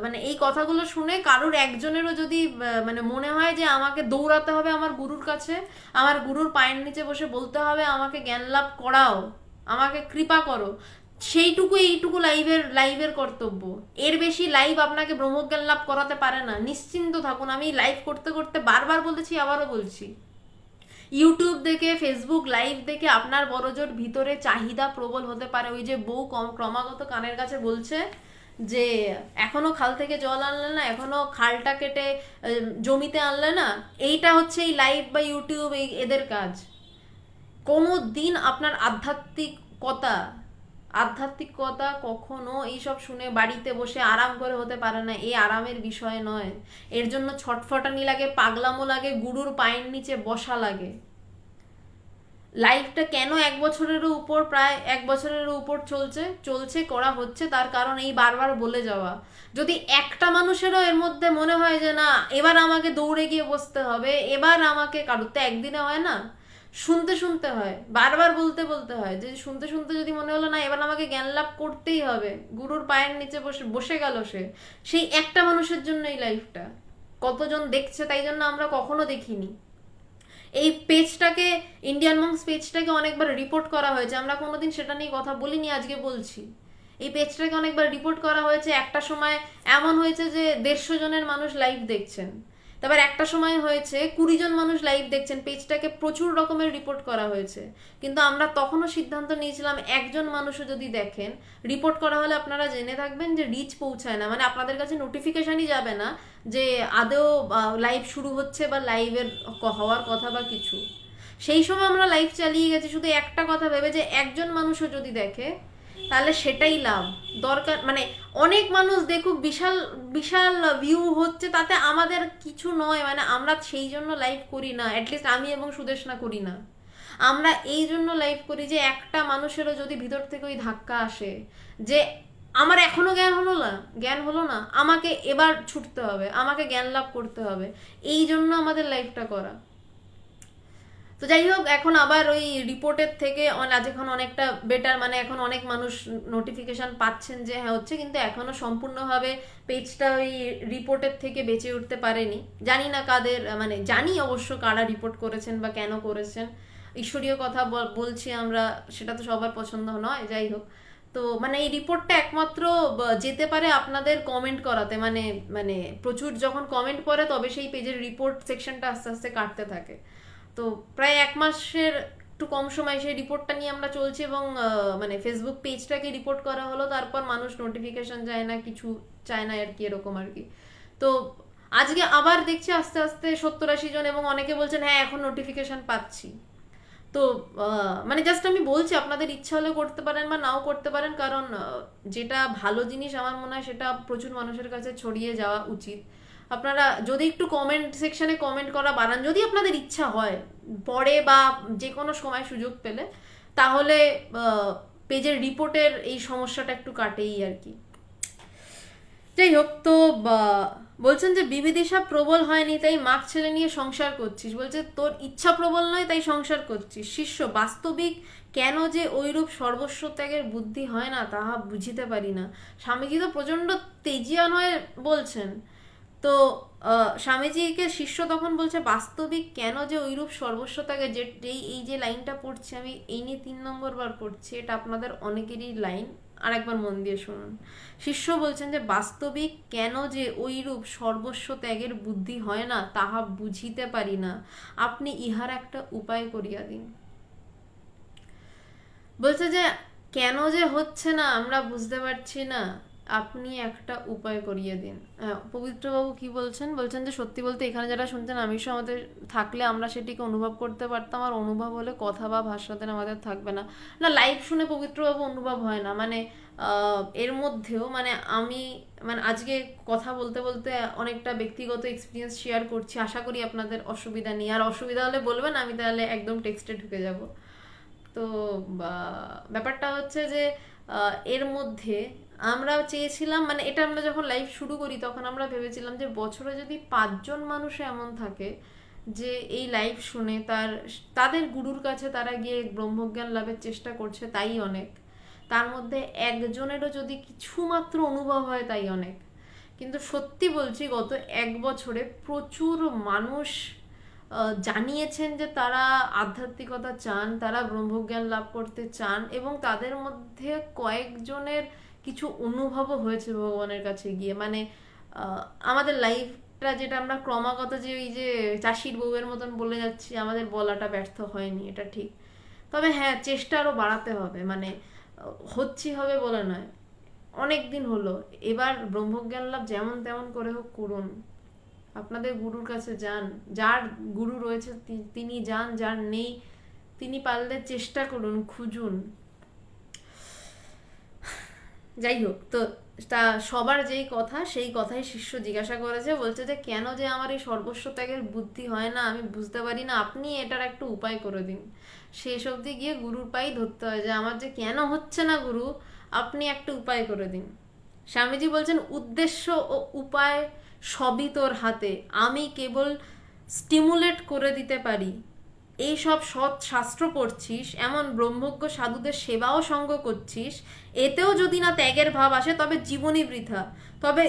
S1: মানে এই কথাগুলো শুনে কারোর একজনেরও যদি মানে মনে হয় যে আমাকে দৌড়াতে হবে আমার গুরুর কাছে, আমার গুরুর পায়ের নিচে বসে বলতে হবে আমাকে জ্ঞান লাভ করাও, আমাকে কৃপা করো, এইটুকু লাইভের কর্তব্য। এর বেশি লাইভ আপনাকে ব্রহ্মজ্ঞান লাভ করাতে পারে না, নিশ্চিন্ত থাকুন। আমি লাইভ করতে করতে বারবার বলেছি, আবারও বলছি, ইউটিউব দেখে ফেসবুক লাইভ দেখে আপনার বড়জোর ভিতরে চাহিদা প্রবল হতে পারে। ওই যে বউ ক্রমাগত কানের কাছে বলছে যে এখনো খাল থেকে জল আনলে না, এখনো খালটা কেটে জমিতে আনলে না, এইটা হচ্ছে এই লাইভ বা ইউটিউব এদের কাজ। কোনো দিন আপনার আধ্যাত্মিকতা কখনো এইসব শুনে বাড়িতে বসে আরাম করে হতে পারে না। এই আরামের বিষয় নয়, এর জন্য ছটফটানি লাগে, পাগলামো লাগে, গুরুর পায়ের নিচে বসা লাগে। লাইফটা কেন 1 বছরেরও উপর, প্রায় 1 বছরেরও উপর চলছে চলছে করা হচ্ছে, তার কারণ এই বারবার বলে যাওয়া। যদি একটা মানুষেরও এর মধ্যে মনে হয় যে না এবার আমাকে দৌড়ে গিয়ে বসতে হবে, এবার আমাকে, কারোর তো একদিনে হয় না, শুনতে শুনতে হয়, বারবার বলতে বলতে হয়, যে শুনতে শুনতে যদি মনে হলো না এবার আমাকে জ্ঞান লাভ করতেই হবে, গুরুর পায়ের নিচে বসে বসে গেল সে, সেই একটা মানুষের জন্য এই লাইফটা কতজন দেখছে, তাই জন্য আমরা কখনো দেখিনি। এই পেজটাকে, ইন্ডিয়ান মংস পেজটাকে অনেকবার রিপোর্ট করা হয়েছে, আমরা কোনোদিন সেটা নিয়ে কথা বলিনি, আজকে বলছি। এই পেজটাকে অনেকবার রিপোর্ট করা হয়েছে, একটা সময় এমন হয়েছে যে 150 জনের মানুষ লাইভ দেখছেন, তারপর একটা সময় হয়েছে 20 জন মানুষ লাইভ দেখছেন, পেজটাকে প্রচুর রকমের রিপোর্ট করা হয়েছে, কিন্তু আমরা তখনও সিদ্ধান্ত নিয়েছিলাম একজন মানুষও যদি দেখেন, রিপোর্ট করা হলে আপনারা জেনে থাকবেন যে রিচ পৌঁছায় না, মানে আপনাদের কাছে নোটিফিকেশনই যাবে না যে আদৌ লাইভ শুরু হচ্ছে বা লাইভের হওয়ার কথা বা কিছু। সেই সময় আমরা লাইভ চালিয়ে গেছি শুধু একটা কথা ভেবে যে একজন মানুষও যদি দেখে তাহলে সেটাই লাভ। দরকার মানে অনেক মানুষ দেখুক, বিশাল বিশাল ভিউ হচ্ছে, তাতে আমাদের কিছু নয়, মানে আমরা সেই জন্য লাইভ করি না, অ্যাটলিস্ট আমি এবং সুদেশনা করি না। আমরা এই জন্য লাইভ করি যে একটা মানুষেরও যদি ভিতর থেকে ওই ধাক্কা আসে যে আমার এখনো জ্ঞান হলো না, আমাকে এবার ছুটতে হবে, আমাকে জ্ঞান লাভ করতে হবে, এই জন্য আমাদের লাইফটা করা। তো যাই হোক, এখন আবার ওই রিপোর্টের থেকে আজ এখন অনেকটা বেটার, মানে এখন অনেক মানুষ নোটিফিকেশন পাচ্ছেন যে হ্যাঁ হচ্ছে, কিন্তু এখনো সম্পূর্ণভাবে পেজটা ওই রিপোর্টের থেকে বেঁচে উঠতে পারেনি। জানি না কাদের, মানে জানি অবশ্য কারা রিপোর্ট করেছেন বা কেন করেছেন, ঈশ্বরীয় কথা বলছি আমরা, সেটা তো সবার পছন্দ নয়, যাই হোক। তো মানে এই রিপোর্টটা একমাত্র যেতে পারে আপনাদের কমেন্ট করাতে, মানে মানে প্রচুর যখন কমেন্ট পড়ে তবে সেই পেজের রিপোর্ট সেকশনটা আস্তে আস্তে কাটতে থাকে। তো প্রায় 1 মাসের একটু কম সময় সেই রিপোর্টটা নিয়ে আমরা চলছি, এবং মানে ফেসবুক পেজটাকে রিপোর্ট করা হলো, তারপর মানুষ নোটিফিকেশন চায় না, কিছু চায় না আর কি, এরকম আর কি। তো আজকে আবার দেখছি আস্তে আস্তে 70-80 জন, এবং অনেকে বলছেন হ্যাঁ এখন নোটিফিকেশন পাচ্ছি। তো মানে জাস্ট আমি বলছি আপনাদের ইচ্ছা হলে করতে পারেন বা নাও করতে পারেন, কারণ যেটা ভালো জিনিস আমার মনে হয় সেটা প্রচুর মানুষের কাছে ছড়িয়ে যাওয়া উচিত। আপনারা যদি একটু কমেন্ট সেকশনে কমেন্ট করা বাড়ান, যদি আপনাদের ইচ্ছা হয় পরে বা যে কোনো সময় সুযোগ পেলে, তাহলে পেজের রিপোর্টের এই সমস্যাটা একটু কাটেই আর কি। যাই হোক, তো বলছেন যে বিবিদিশা প্রবল হয়নি তাই মাক ছেলে নিয়ে সংসার করছিস, বলছে তোর ইচ্ছা প্রবল নয় তাই সংসার করছিস, শিষ্য বাস্তবিক কেন যে ওইরূপ সর্বস্ব ত্যাগের বুদ্ধি হয় না তাহা বুঝিতে পারি না। স্বামীজি তো প্রচন্ড তেজিয়া নয় বলছেন। তো স্বামীজিকে শিষ্য তখন বলছে বাস্তবিক কেন যে ওইরূপ সর্বস্ব ত্যাগের, যে এই যে লাইনটা পড়ছি আমি, এই নিয়ে 3 নম্বর বার পড়ছি, এটা আপনাদের অনেকেরই লাইন, আরেকবার মন দিয়ে শুনুন। শিষ্য বলছেন যে বাস্তবিক কেন যে ওইরূপ সর্বস্ব ত্যাগের বুদ্ধি হয় না তাহা বুঝিতে পারি না, আপনি ইহার একটা উপায় করিয়া দিন। বলছে যে কেন যে হচ্ছে না আমরা বুঝতে পারছি না, আপনি একটা উপায় করিয়ে দিন। পবিত্রবাবু কি বলছেন, বলছেন যে সত্যি বলতে এখানে যারা শুনছেন আমিষও আমাদের থাকলে আমরা সেটিকে অনুভব করতে পারতাম, আর অনুভব হলে কথা বা ভাষাতে আমাদের থাকবে না। না, লাইভ শুনে পবিত্রবাবু অনুভব হয় না, মানে এর মধ্যেও মানে আমি, মানে আজকে কথা বলতে বলতে অনেকটা ব্যক্তিগত এক্সপিরিয়েন্স শেয়ার করছি, আশা করি আপনাদের অসুবিধা নেই, আর অসুবিধা হলে বলবেন, আমি তাহলে একদম টেক্সটে ঢুকে যাব। তো ব্যাপারটা হচ্ছে যে এর মধ্যে আমরা চেয়েছিলাম, মানে এটা আমরা যখন লাইভ শুরু করি তখন আমরা ভেবেছিলাম যে বছরে যদি 5 জন মানুষ এমন থাকে যে এই লাইভ শুনে তাদের গুরুর কাছে তারা গিয়ে ব্রহ্মজ্ঞান লাভের চেষ্টা করছে, তাই অনেক। তার মধ্যে একজনেরও যদি কিছুমাত্র অনুভব হয় তাই অনেক। কিন্তু সত্যি বলছি গত 1 বছরে প্রচুর মানুষ জানিয়েছেন যে তারা আধ্যাত্মিকতা চান, তারা ব্রহ্মজ্ঞান লাভ করতে চান, এবং তাদের মধ্যে কয়েকজনের কিছু অনুভবও হয়েছে ভগবানের কাছে গিয়ে, মানে আমাদের লাইফটা যেটা আমরা ক্রমাগত যে ওই যে চাষির বউয়ের মতন বলে যাচ্ছি, আমাদের বলাটা ব্যর্থ হয়নি, এটা ঠিক। তবে হ্যাঁ, চেষ্টা আরও বাড়াতে হবে, মানে হচ্ছি হবে বলে নয়, অনেক দিন হলো, এবার ব্রহ্মজ্ঞান লাভ যেমন তেমন করে হোক করুন, আপনাদের গুরুর কাছে যান, যার গুরু রয়েছে তিনি যান, যার নেই তিনি পারলে চেষ্টা করুন, খুঁজুন। যাই হোক, তো তা সবার যেই কথা সেই কথাই শিষ্য জিজ্ঞাসা করেছে, বলছে যে কেন যে আমার এই সর্বস্ব ত্যাগের বুদ্ধি হয় না, আমি বুঝতে পারি না, আপনি এটার একটা উপায় করে দিন। শেষ অবধি গিয়ে গুরুর পাই ধরতে হয় যে আমার যে কেন হচ্ছে না গুরু, আপনি একটা উপায় করে দিন। স্বামীজি বলছেন উদ্দেশ্য ও উপায় সবই তোর হাতে, আমি কেবল স্টিমুলেট করে দিতে পারি। এই সব সৎ শাস্ত্র পড়ছিস, এমন ব্রহ্মজ্ঞ সাধুদের সেবাও সঙ্গ করছিস, এতেও যদি না ত্যাগের ভাব আসে তবে জীবনই বৃথা। তবে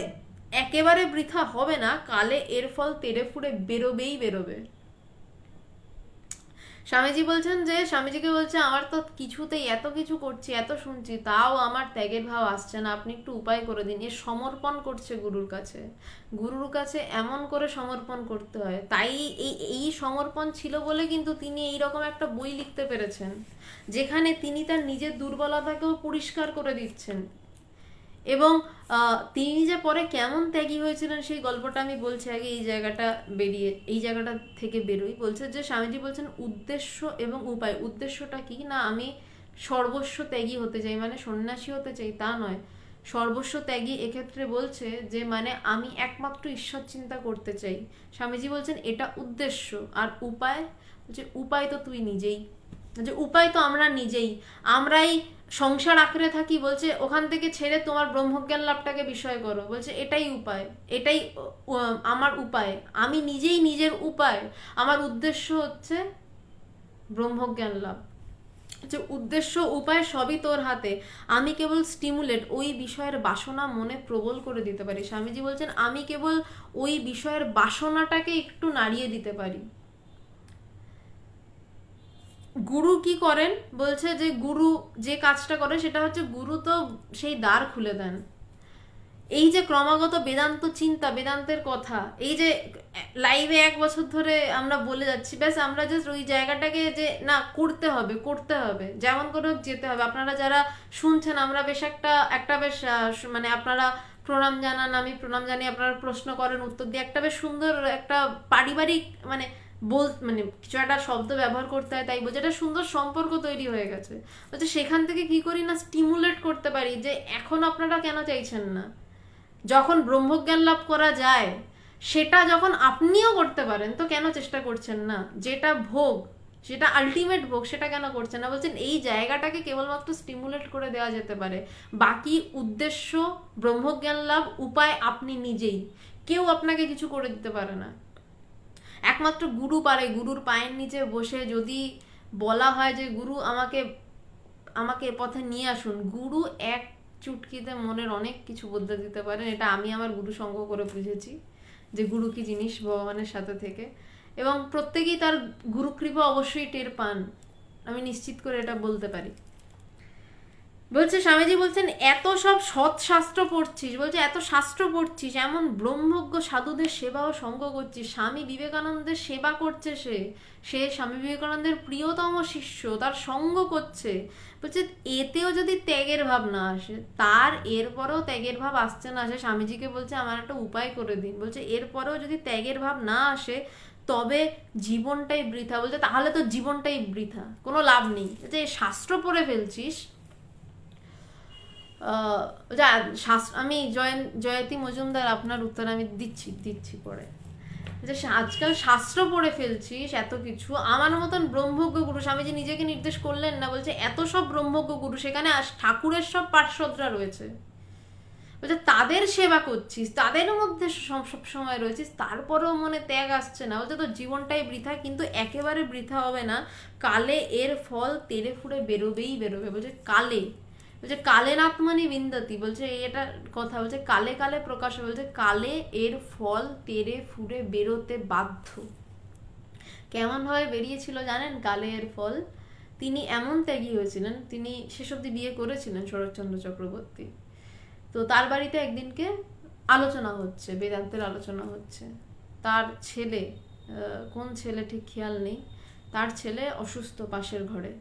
S1: একেবারে বৃথা হবে না, কালে এর ফল তেড়ে ফুড়ে বেরোবেই বেরোবে। স্বামীজি বলছেন যে, স্বামীজিকে বলছে আমার তো কিছুতেই এত কিছু করছি, এত শুনছি, তাও আমার ত্যাগের ভাব আসছে না, আপনি একটু উপায় করে দিন। এ সমর্পণ করছে গুরুর কাছে, গুরুর কাছে এমন করে সমর্পণ করতে হয়। তাই এই এই সমর্পণ ছিল বলে কিন্তু তিনি এই রকম একটা বই লিখতে পেরেছেন, যেখানে তিনি তার নিজের দুর্বলতাকেও পরিষ্কার করে দিচ্ছেন। এবং তিনি যে পরে কেমন ত্যাগী হয়েছিলেন সেই গল্পটা আমি বলছি, আগে এই জায়গাটা থেকে বেরোই। বলছে যে স্বামীজি বলছেন উদ্দেশ্য এবং উপায়। উদ্দেশ্যটা কি না, আমি সর্বস্ব ত্যাগী হতে চাই, মানে সন্ন্যাসী হতে চাই তা নয়। সর্বস্ব ত্যাগী এক্ষেত্রে বলছে যে মানে আমি একমাত্র ঈশ্বর চিন্তা করতে চাই। স্বামীজি বলছেন এটা উদ্দেশ্য। আর উপায়, যে উপায় তো তুই নিজেই, যে উপায় তো আমরা নিজেই, আমরাই সংসার আঁকড়ে থাকি। বলছে ওখান থেকে ছেড়ে তোমার ব্রহ্মজ্ঞান লাভটাকে বিষয় করো। বলছে এটাই উপায়, এটাই আমার উপায়, আমি নিজেই নিজের উপায়। আমার উদ্দেশ্য হচ্ছে ব্রহ্মজ্ঞান লাভ। যে উদ্দেশ্য উপায় সবই তোর হাতে, আমি কেবল স্টিমুলেট, ওই বিষয়ের বাসনা মনে প্রবল করে দিতে পারি। স্বামীজি বলছেন আমি কেবল ওই বিষয়ের বাসনাটাকে একটু নাড়িয়ে দিতে পারি। গুরু কি করেন, বলছে যে গুরু যে কাজটা করে সেটা হচ্ছে গুরু তো সেই দ্বার খুলে দেন। এই যে ক্রমাগত বেদান্ত চিন্তা, বেদান্তের কথা, এই যে লাইভে 1 বছর ধরে আমরা বলে যাচ্ছি, ব্যাস আমরা জাস্ট ওই জায়গাটাকে যে না করতে হবে, করতে হবে, যেমন করে যেতে হবে। আপনারা যারা শুনছেন, আমরা বেশ একটা একটা বেশ মানে আপনারা প্রণাম জানান, আমি প্রণাম জানি, আপনারা প্রশ্ন করেন, উত্তর দিয়ে একটা বেশ সুন্দর একটা পারিবারিক মানে মানে কিছু একটা শব্দ ব্যবহার করতে হয়, তাই বলছে একটা সুন্দর সম্পর্ক তৈরি হয়ে গেছে। বলছে সেখান থেকে কি করি না স্টিমুলেট করতে পারি যে এখন আপনারা কেন চাইছেন না, যখন ব্রহ্মজ্ঞান লাভ করা যায় সেটা যখন আপনিও করতে পারেন তো কেন চেষ্টা করছেন না, যেটা ভোগ, যেটা আলটিমেট ভোগ, সেটা কেন করছেন না। বলছেন এই জায়গাটাকে কেবলমাত্র স্টিমুলেট করে দেওয়া যেতে পারে, বাকি উদ্দেশ্য ব্রহ্মজ্ঞান লাভ, উপায় আপনি নিজেই, কেউ আপনাকে কিছু করে দিতে পারে না। একমাত্র গুরু পারে। গুরুর পায়ের নিচে বসে যদি বলা হয় যে গুরু আমাকে আমাকে পথে নিয়ে আসুন, গুরু এক চুটকিতে মনের অনেক কিছু বদলে দিতে পারেন। এটা আমি আমার গুরু সঙ্গ করে বুঝেছি যে গুরু কি জিনিস ভগবানের সাথে থেকে। এবং প্রত্যেকেই তার গুরুকৃপা অবশ্যই টের পান, আমি নিশ্চিত করে এটা বলতে পারি। বলছে স্বামীজি বলছেন এত সব সৎ শাস্ত্র পড়ছিস, বলছে এত শাস্ত্র পড়ছিস, এমন ব্রহ্মজ্ঞ সাধুদের সেবা ও সঙ্গ করছিস। স্বামী বিবেকানন্দের সেবা করছে, সে স্বামী বিবেকানন্দের প্রিয়তম শিষ্য, তার সঙ্গ করছে। বলছে এতেও যদি ত্যাগের ভাব না আসে, তার এরপরেও ত্যাগের ভাব আসছে না আসে, স্বামীজিকে বলছে আমার একটা উপায় করে দিন। বলছে এরপরেও যদি ত্যাগের ভাব না আসে তবে জীবনটাই বৃথা। বলছে তাহলে তো জীবনটাই বৃথা, কোনো লাভ নেই। যে শাস্ত্র পড়ে ফেলছিস, আমি জয়তী মজুমদার, আপনার উত্তর আমি দিচ্ছি পরে। যে আজকাল শাস্ত্র পড়ে ফেলছিস এত কিছু, আমার মতন ব্রহ্মজ্ঞ গুরু, স্বামীজি নিজেকে নির্দেশ করলেন না, বলছে এত সব ব্রহ্মজ্ঞ গুরু, সেখানে ঠাকুরের সব পার্শ্বদরা রয়েছে, বলছে তাদের সেবা করছিস, তাদের মধ্যে সব সময় রয়েছিস, তারপরেও মনে ত্যাগ আসছে না। বলছে তো জীবনটাই বৃথা, কিন্তু একেবারে বৃথা হবে না, কালে এর ফল তেড়ে ফুড়ে বেরোবেই বেরোবে। বলছে কালে, বলছে কালে নাত্মানি বিন্দাতি, বলছে এটা কথা, বলছে কালে কালে প্রকাশ, বলছে কালে এর ফল তেড়ে ফুড়ে বেরোতে বাধ্য। কেমন ভাবে বেরিয়েছিল জানেন কালে এর ফল? তিনি এমন ত্যাগী হয়েছিলেন, তিনি শেষ অব্দি বিয়ে করেছিলেন শরৎচন্দ্র চক্রবর্তী। তো তার বাড়িতে একদিনকে আলোচনা হচ্ছে, বেদান্তের আলোচনা হচ্ছে। তার ছেলে, কোন ছেলে ঠিক খেয়াল নেই, তার ছেলে অসুস্থ পাশের ঘরে।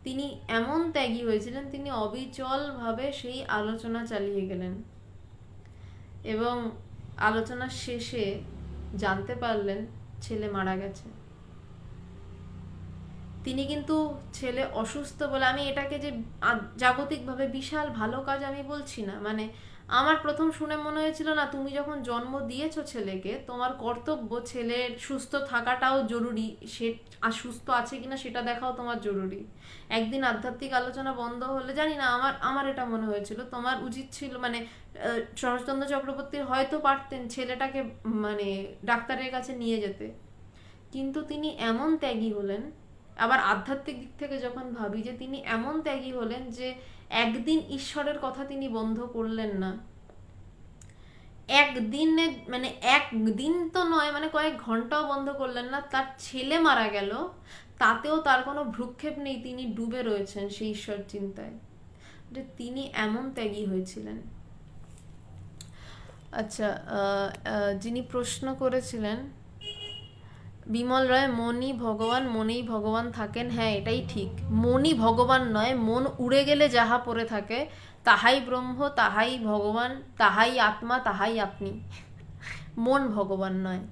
S1: তিনি এমন ত্যাগী হয়েছিলেন, তিনি অবিচলভাবে সেই আলোচনা চালিয়ে গেলেন এবং আলোচনার শেষে জানতে পারলেন ছেলে মারা গেছে। তিনি কিন্তু ছেলে অসুস্থ বলে, আমি এটাকে যে জাগতিকভাবে বিশাল ভালো কাজ আমি বলছি না, মানে আমার প্রথম শুনে মনে হয়েছিল না, তুমি যখন জন্ম দিয়েছো ছেলেকে, তোমার কর্তব্য ছেলের সুস্থ থাকাটাও জরুরি, সে আর সুস্থ আছে কিনা সেটা দেখাও তোমার জরুরি। একদিন আধ্যাত্মিক আলোচনা বন্ধ হলে, জানি না, আমার আমার এটা মনে হয়েছিল তোমার উচিত ছিল, মানে শরৎচন্দ্র চক্রবর্তীর হয়তো পারতেন ছেলেটাকে মানে ডাক্তারের কাছে নিয়ে যেতে, কিন্তু তিনি এমন ত্যাগী হলেন। আবার আধ্যাত্মিক দিক থেকে যখন ভাবি, যে তিনি এমন ত্যাগী হলেন যে একদিন ঈশ্বরের কথা তিনি বন্ধ করলেন না। একদিনে, মানে একদিন তো নয়, মানে কয়েক ঘন্টাও বন্ধ করলেন না। তার ছেলে মারা গেল, তাতেও তার কোনো ভ্রুক্ষেপ নেই, তিনি ডুবে রয়েছেন সেই ঈশ্বর চিন্তায়, যে তিনি এমন ত্যাগী হয়েছিলেন। আচ্ছা, যিনি প্রশ্ন করেছিলেন বিমল রায়, মনই ভগবান, মনেই ভগবান থাকেন। হ্যাঁ, এটাই ঠিক। মনই ভগবান নয়, মন উড়ে গেলে যাহা পড়ে থাকে তাহাই ব্রহ্ম, তাহাই ভগবান, তাহাই আত্মা, তাহাই আপনি। মন ভগবান নয়।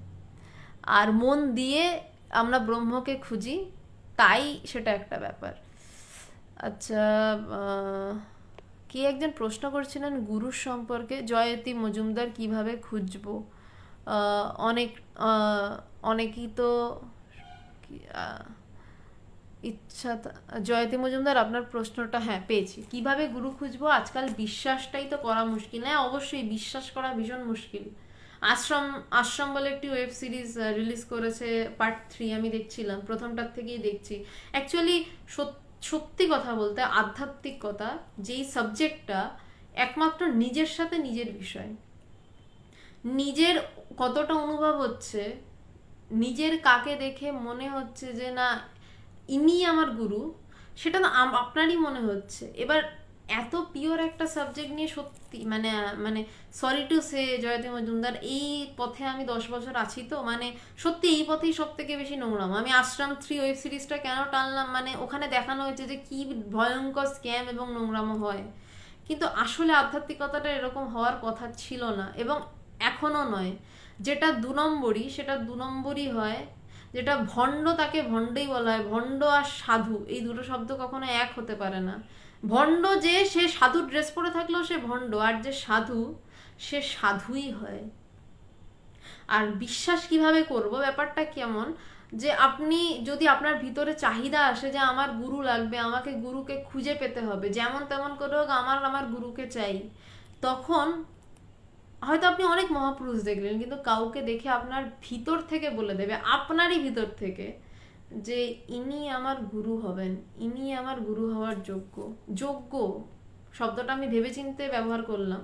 S1: আর মন দিয়ে আমরা ব্রহ্মকে খুঁজি, তাই সেটা একটা ব্যাপার। আচ্ছা, কি একজন প্রশ্ন করছিলেন গুরুর সম্পর্কে, জয়তী মজুমদার, কিভাবে খুঁজবো? অনেক অনেকেই তো ইচ্ছা। জয়তী মজুমদার, আপনার প্রশ্নটা হ্যাঁ পেয়েছি। কিভাবে গুরু খুঁজবো? আজকাল বিশ্বাসটাই তো করা মুশকিল। হ্যাঁ, অবশ্যই বিশ্বাস করা ভীষণ মুশকিল। আশ্রম আশ্রম বলে একটি ওয়েব সিরিজ রিলিজ করেছে, পার্ট 3 আমি দেখছিলাম, প্রথমটার থেকেই দেখছি। অ্যাকচুয়ালি সত্যি কথা বলতে আধ্যাত্মিকতা যেই সাবজেক্টটা, একমাত্র নিজের সাথে নিজের বিষয়। নিজের কতটা অনুভব হচ্ছে, নিজের কাকে দেখে মনে হচ্ছে যে না ইনি আমার গুরু, সেটা না আপনারই মনে হচ্ছে। এবার এত পিওর একটা সাবজেক্ট নিয়ে সত্যি মানে মানে sorry to say Jayati Majumdar, এই পথে আমি 10 বছর আছি, তো মানে সত্যি এই পথেই সব থেকে বেশি নোংরাম। আমি আশ্রম 3 ওয়েব সিরিজটা কেন টানলাম, মানে ওখানে দেখানো হয়েছে যে কি ভয়ঙ্কর স্ক্যাম এবং নোংরামো হয়, কিন্তু আসলে আধ্যাত্মিকতাটা এরকম হওয়ার কথা ছিল না, এবং এখনো নয়। যেটা 2 নম্বরই সেটা 2 নম্বরই হয়, যেটা ভণ্ড তাকে ভণ্ডই বলা হয়। ভণ্ড আর সাধু এই দুটো শব্দ কখনো এক হতে পারে না। ভণ্ড যে সে সাধু ড্রেস পরে থাকলেও সে ভণ্ড, আর যে সাধু সে সাধুই হয়। আর বিশ্বাস কিভাবে করব, ব্যাপারটা কেমন, যে আপনি যদি আপনার ভিতরে চাহিদা আসে যে আমার গুরু লাগবে, আমাকে গুরুকে খুঁজে পেতে হবে, যেমন তেমন করে হোক আমার আমার গুরুকে চাই, তখন হয়তো আপনি অনেক মহাপুরুষ দেখলেন, কিন্তু কাউকে দেখে আপনার ভিতর থেকে বলে দেবে, আপনারই ভিতর থেকে, যে ইনি আমার গুরু হবেন, ইনি আমার গুরু হওয়ার যোগ্য। যোগ্য শব্দটা আমি ভেবেচিন্তে ব্যবহার করলাম।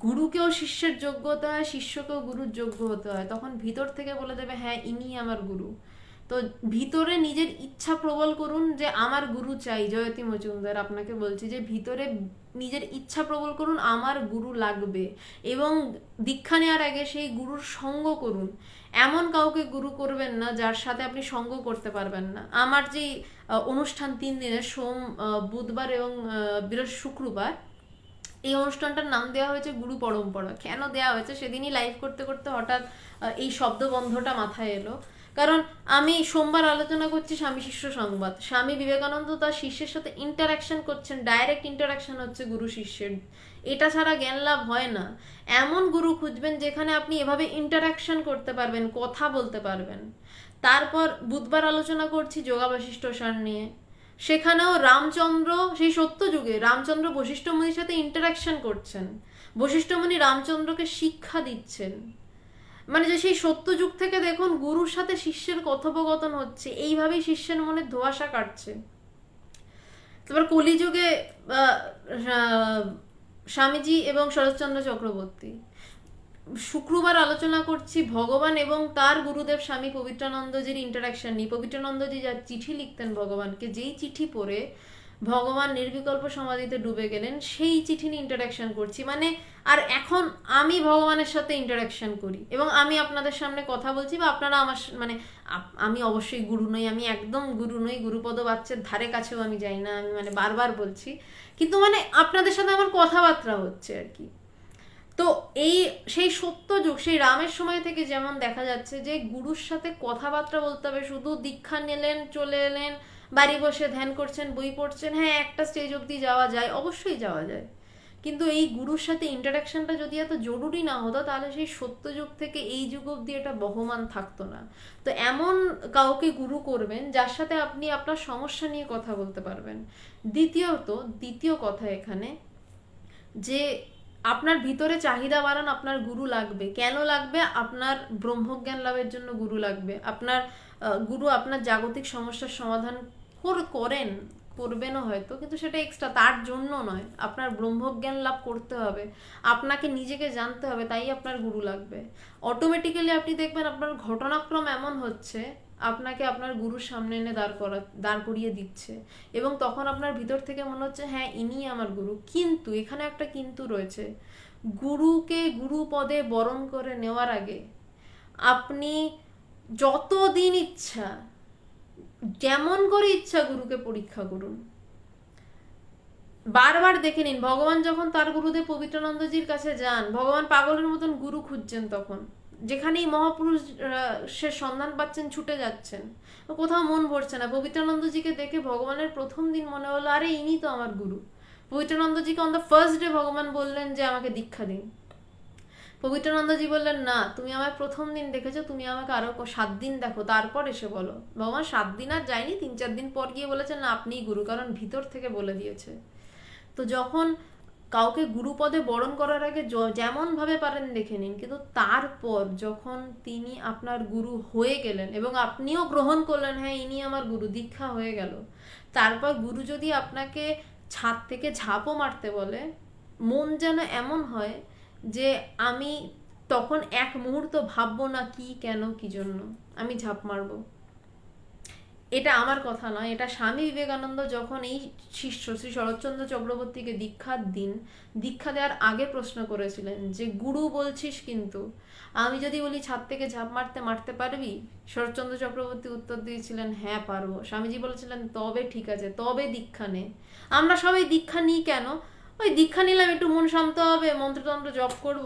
S1: গুরুকেও শিষ্যের যোগ্য হতে হয়, শিষ্যকেও গুরুর যোগ্য হতে হয়। তখন ভিতর থেকে বলে দেবে হ্যাঁ ইনি আমার গুরু। তো ভিতরে নিজের ইচ্ছা প্রবল করুন যে আমার গুরু চাই। জয়তী মজুমদার, আপনাকে বলছি যে ভিতরে নিজের ইচ্ছা প্রবল করুন আমার গুরু লাগবে, এবং দীক্ষা নেওয়ার আগে সেই গুরুর সঙ্গ করুন। এমন কাউকে গুরু করবেন না যার সাথে আপনি সঙ্গ করতে পারবেন না। আমার যে অনুষ্ঠান 3 দিনের, সোম, বুধবার এবং শুক্রবার, এই অনুষ্ঠানটার নাম দেওয়া হয়েছে গুরু পরম্পরা। কেন দেওয়া হয়েছে, সেদিনই লাইভ করতে করতে হঠাৎ এই শব্দবন্ধটা মাথায় এলো। কারণ আমি সোমবার আলোচনা করছি স্বামী শিষ্য সংবাদ, স্বামী বিবেকানন্দ তার শিষ্যের সাথে ইন্টারাকশন করছেন, ডাইরেক্ট ইন্টারাকশন হচ্ছে গুরু শিষ্যের, এটা ছাড়া জ্ঞান লাভ হয় না। এমন গুরু খুঁজবেন যেখানে আপনি এভাবে ইন্টারাকশন করতে পারবেন, কথা বলতে পারবেন। তারপর বুধবার আলোচনা করছি যোগা বশিষ্ঠ সার নিয়ে, সেখানেও রামচন্দ্র, সেই সত্য যুগে রামচন্দ্র বশিষ্ঠ মুনির সাথে ইন্টারাকশন করছেন, বশিষ্ঠ মুনি রামচন্দ্রকে শিক্ষা দিচ্ছেন। মানে যে সেই সত্য যুগ থেকে দেখুন গুরুর সাথে শিষ্যের কথোপকথন হচ্ছে, এইভাবেই শিষ্যের মনে ধোঁয়াশা কাটছে। তারপর কলিযুগে স্বামীজি এবং শরৎচন্দ্র চক্রবর্তী। শুক্রবার আলোচনা করছি ভগবান এবং তার গুরুদেব স্বামী পবিত্রানন্দজির ইন্টারাকশন নিয়ে। পবিত্রানন্দজি যার চিঠি লিখতেন ভগবানকে, যেই চিঠি পড়ে ভগবান নির্বিকল্প সমাধিতে ডুবে গেলেন, সেই চিঠি নিয়ে ইন্টারাকশন করছি। মানে আর এখন আমি ভগবানের সাথে ইন্টারাকশন করি, এবং আমি আপনাদের সামনে কথা বলছি, বা আপনারা আমার মানে আমি অবশ্যই গুরু নই, আমি একদম গুরু নই, গুরুপদ বাচ্চার ধারে কাছেও আমি যাই না, আমি মানে বারবার বলছি, কিন্তু মানে আপনাদের সাথে আমার কথাবার্তা হচ্ছে আর কি। তো এই সেই সত্য যুগ, সেই রামের সময় থেকে যেমন দেখা যাচ্ছে যে গুরুর সাথে কথাবার্তা বলতে হবে। শুধু দীক্ষা নিলেন, চলে এলেন, বাড়ি বসে ধ্যান করছেন, বই পড়ছেন, হ্যাঁ একটা স্টেজ অবধি যাওয়া যায়, অবশ্যই যাওয়া যায়, কিন্তু এই গুরুর সাথে ইন্টারাকশনটা যদি এত জরুরি না হতো তাহলে সেই সত্যযুগ থেকে এই যুগ অবধি এটা বহমান থাকতো না। তো এমন কাউকে গুরু করবেন যার সাথে আপনি আপনার সমস্যা নিয়ে কথা বলতে পারবেন। দ্বিতীয় কথা এখানে, যে আপনার ভিতরে চাহিদা বাড়ান, আপনার গুরু লাগবে। কেন লাগবে? আপনার ব্রহ্মজ্ঞান লাভের জন্য গুরু লাগবে। আপনার গুরু আপনার জাগতিক সমস্যার সমাধান করেন, করবেনও হয়তো, কিন্তু সেটা এক্সট্রা, তার জন্য নয়। আপনার ব্রহ্মজ্ঞান লাভ করতে হবে, আপনাকে নিজেকে জানতে হবে, তাই আপনার গুরু লাগবে। অটোমেটিক্যালি আপনি দেখবেন আপনার ঘটনাক্রম এমন হচ্ছে আপনাকে আপনার গুরুর সামনে এনে দাঁড় করিয়ে দিচ্ছে, এবং তখন আপনার ভিতর থেকে মনে হচ্ছে হ্যাঁ ইনি আমার গুরু। কিন্তু এখানে একটা কিন্তু রয়েছে, গুরুকে গুরু পদে বরণ করে নেওয়ার আগে আপনি যতদিন ইচ্ছা, যেমন করে ইচ্ছা গুরুকে পরীক্ষা করুন, বারবার দেখে নিন। ভগবান যখন তার গুরুদেব পবিত্রানন্দজির কাছে যান, ভগবান পাগলের মতন গুরু খুঁজছেন, তখন যেখানেই মহাপুরুষের সন্ধান পাচ্ছেন ছুটে যাচ্ছেন, কোথাও মন ভরছে না। পবিত্রানন্দজিকে দেখে ভগবানের প্রথম দিন মনে হলো আরে ইনি তো আমার গুরু। পবিত্রানন্দজিকে অন দ্য ফার্স্ট ডে ভগবান বললেন যে আমাকে দীক্ষা দিন। পবিত্রানন্দজি বললেন না, তুমি আমায় প্রথম দিন দেখেছো, তুমি আমাকে আরো 7 দিন দেখো, তারপর এসে বলো। ভগবান 7 দিন আর যায়নি, 3-4 দিন পর গিয়ে বলেছেন না আপনিই গুরু, কারণ ভিতর থেকে বলে দিয়েছে। তো যখন কাউকে গুরুপদে বরণ করার আগে যেমন ভাবে পারেন দেখে নিন, কিন্তু তারপর যখন তিনি আপনার গুরু হয়ে গেলেন এবং আপনিও গ্রহণ করলেন হ্যাঁ ইনি আমার গুরু, দীক্ষা হয়ে গেল, তারপর গুরু যদি আপনাকে ছাদ থেকে ঝাঁপও মারতে বলে, মন যেন এমন হয় যে আমি তখন এক মুহূর্ত ভাববো না কি, কেন, কি জন্য আমি ঝাঁপ মারবো। এটা আমার কথা নয়, এটা স্বামী বিবেকানন্দ যখন এই শিষ্য শ্রী শরৎচন্দ্র চক্রবর্তীকে দীক্ষা দেওয়ার আগে প্রশ্ন করেছিলেন যে গুরু বলছিস, কিন্তু আমি যদি বলি ছাদ থেকে ঝাঁপ মারতে পারবি? শরৎচন্দ্র চক্রবর্তী উত্তর দিয়েছিলেন হ্যাঁ পারবো। স্বামীজি বলেছিলেন তবে ঠিক আছে, তবে দীক্ষা নে। আমরা সবাই দীক্ষা নিই কেন? ওই দীক্ষা নিলাম একটু মন শান্ত হবে, মন্ত্রতন্ত্র জপ করব।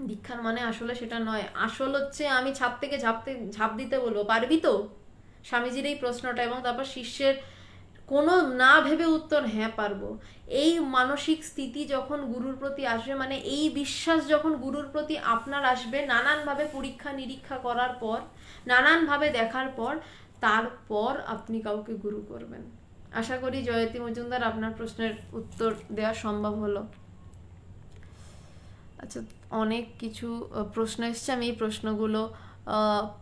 S1: দীক্ষার মানে আসলে সেটা নয়। আসল হচ্ছে আমি ছাদ থেকে ঝাঁপ দিতে বলবো, পারবি তো? স্বামীজির এই প্রশ্নটা, এবং তারপর শিষ্যের কোনো না ভেবে উত্তর হ্যাঁ পারবো। এই মানসিক স্থিতি যখন গুরুর প্রতি আসবে, মানে এই বিশ্বাস যখন গুরুর প্রতি আপনার আসবে, নানানভাবে পরীক্ষা নিরীক্ষা করার পর, নানানভাবে দেখার পর, তারপর আপনি কাউকে গুরু করবেন। আশা করি জয়তী মজুমদার আপনার প্রশ্নের উত্তর দেওয়া সম্ভব হলো। আচ্ছা, অনেক কিছু প্রশ্ন এসছে, আমি এই প্রশ্নগুলো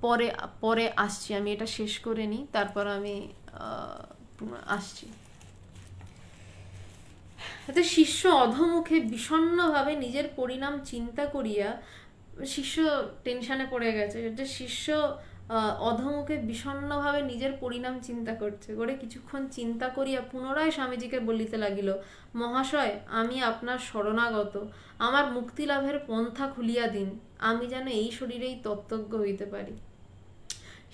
S1: পরে পরে আসছি, আমি এটা শেষ করে নিই, তারপর আমি আসছি। এতে শিষ্য অধমুখে বিষণ্ণভাবে নিজের পরিণাম চিন্তা করিয়া, শিষ্য টেনশনে পড়ে গেছে, যে শিষ্য অধমুখে বিষণ্ণভাবে নিজের পরিণাম চিন্তা করছে, করে কিছুক্ষণ চিন্তা করিয়া পুনরায় স্বামীজিকে বলিতে লাগিল, মহাশয় আমি আপনার শরণাগত, আমার মুক্তি লাভের পন্থা খুলিয়া দিন, আমি যেন এই শরীরেই তত্ত্বজ্ঞ হইতে পারি।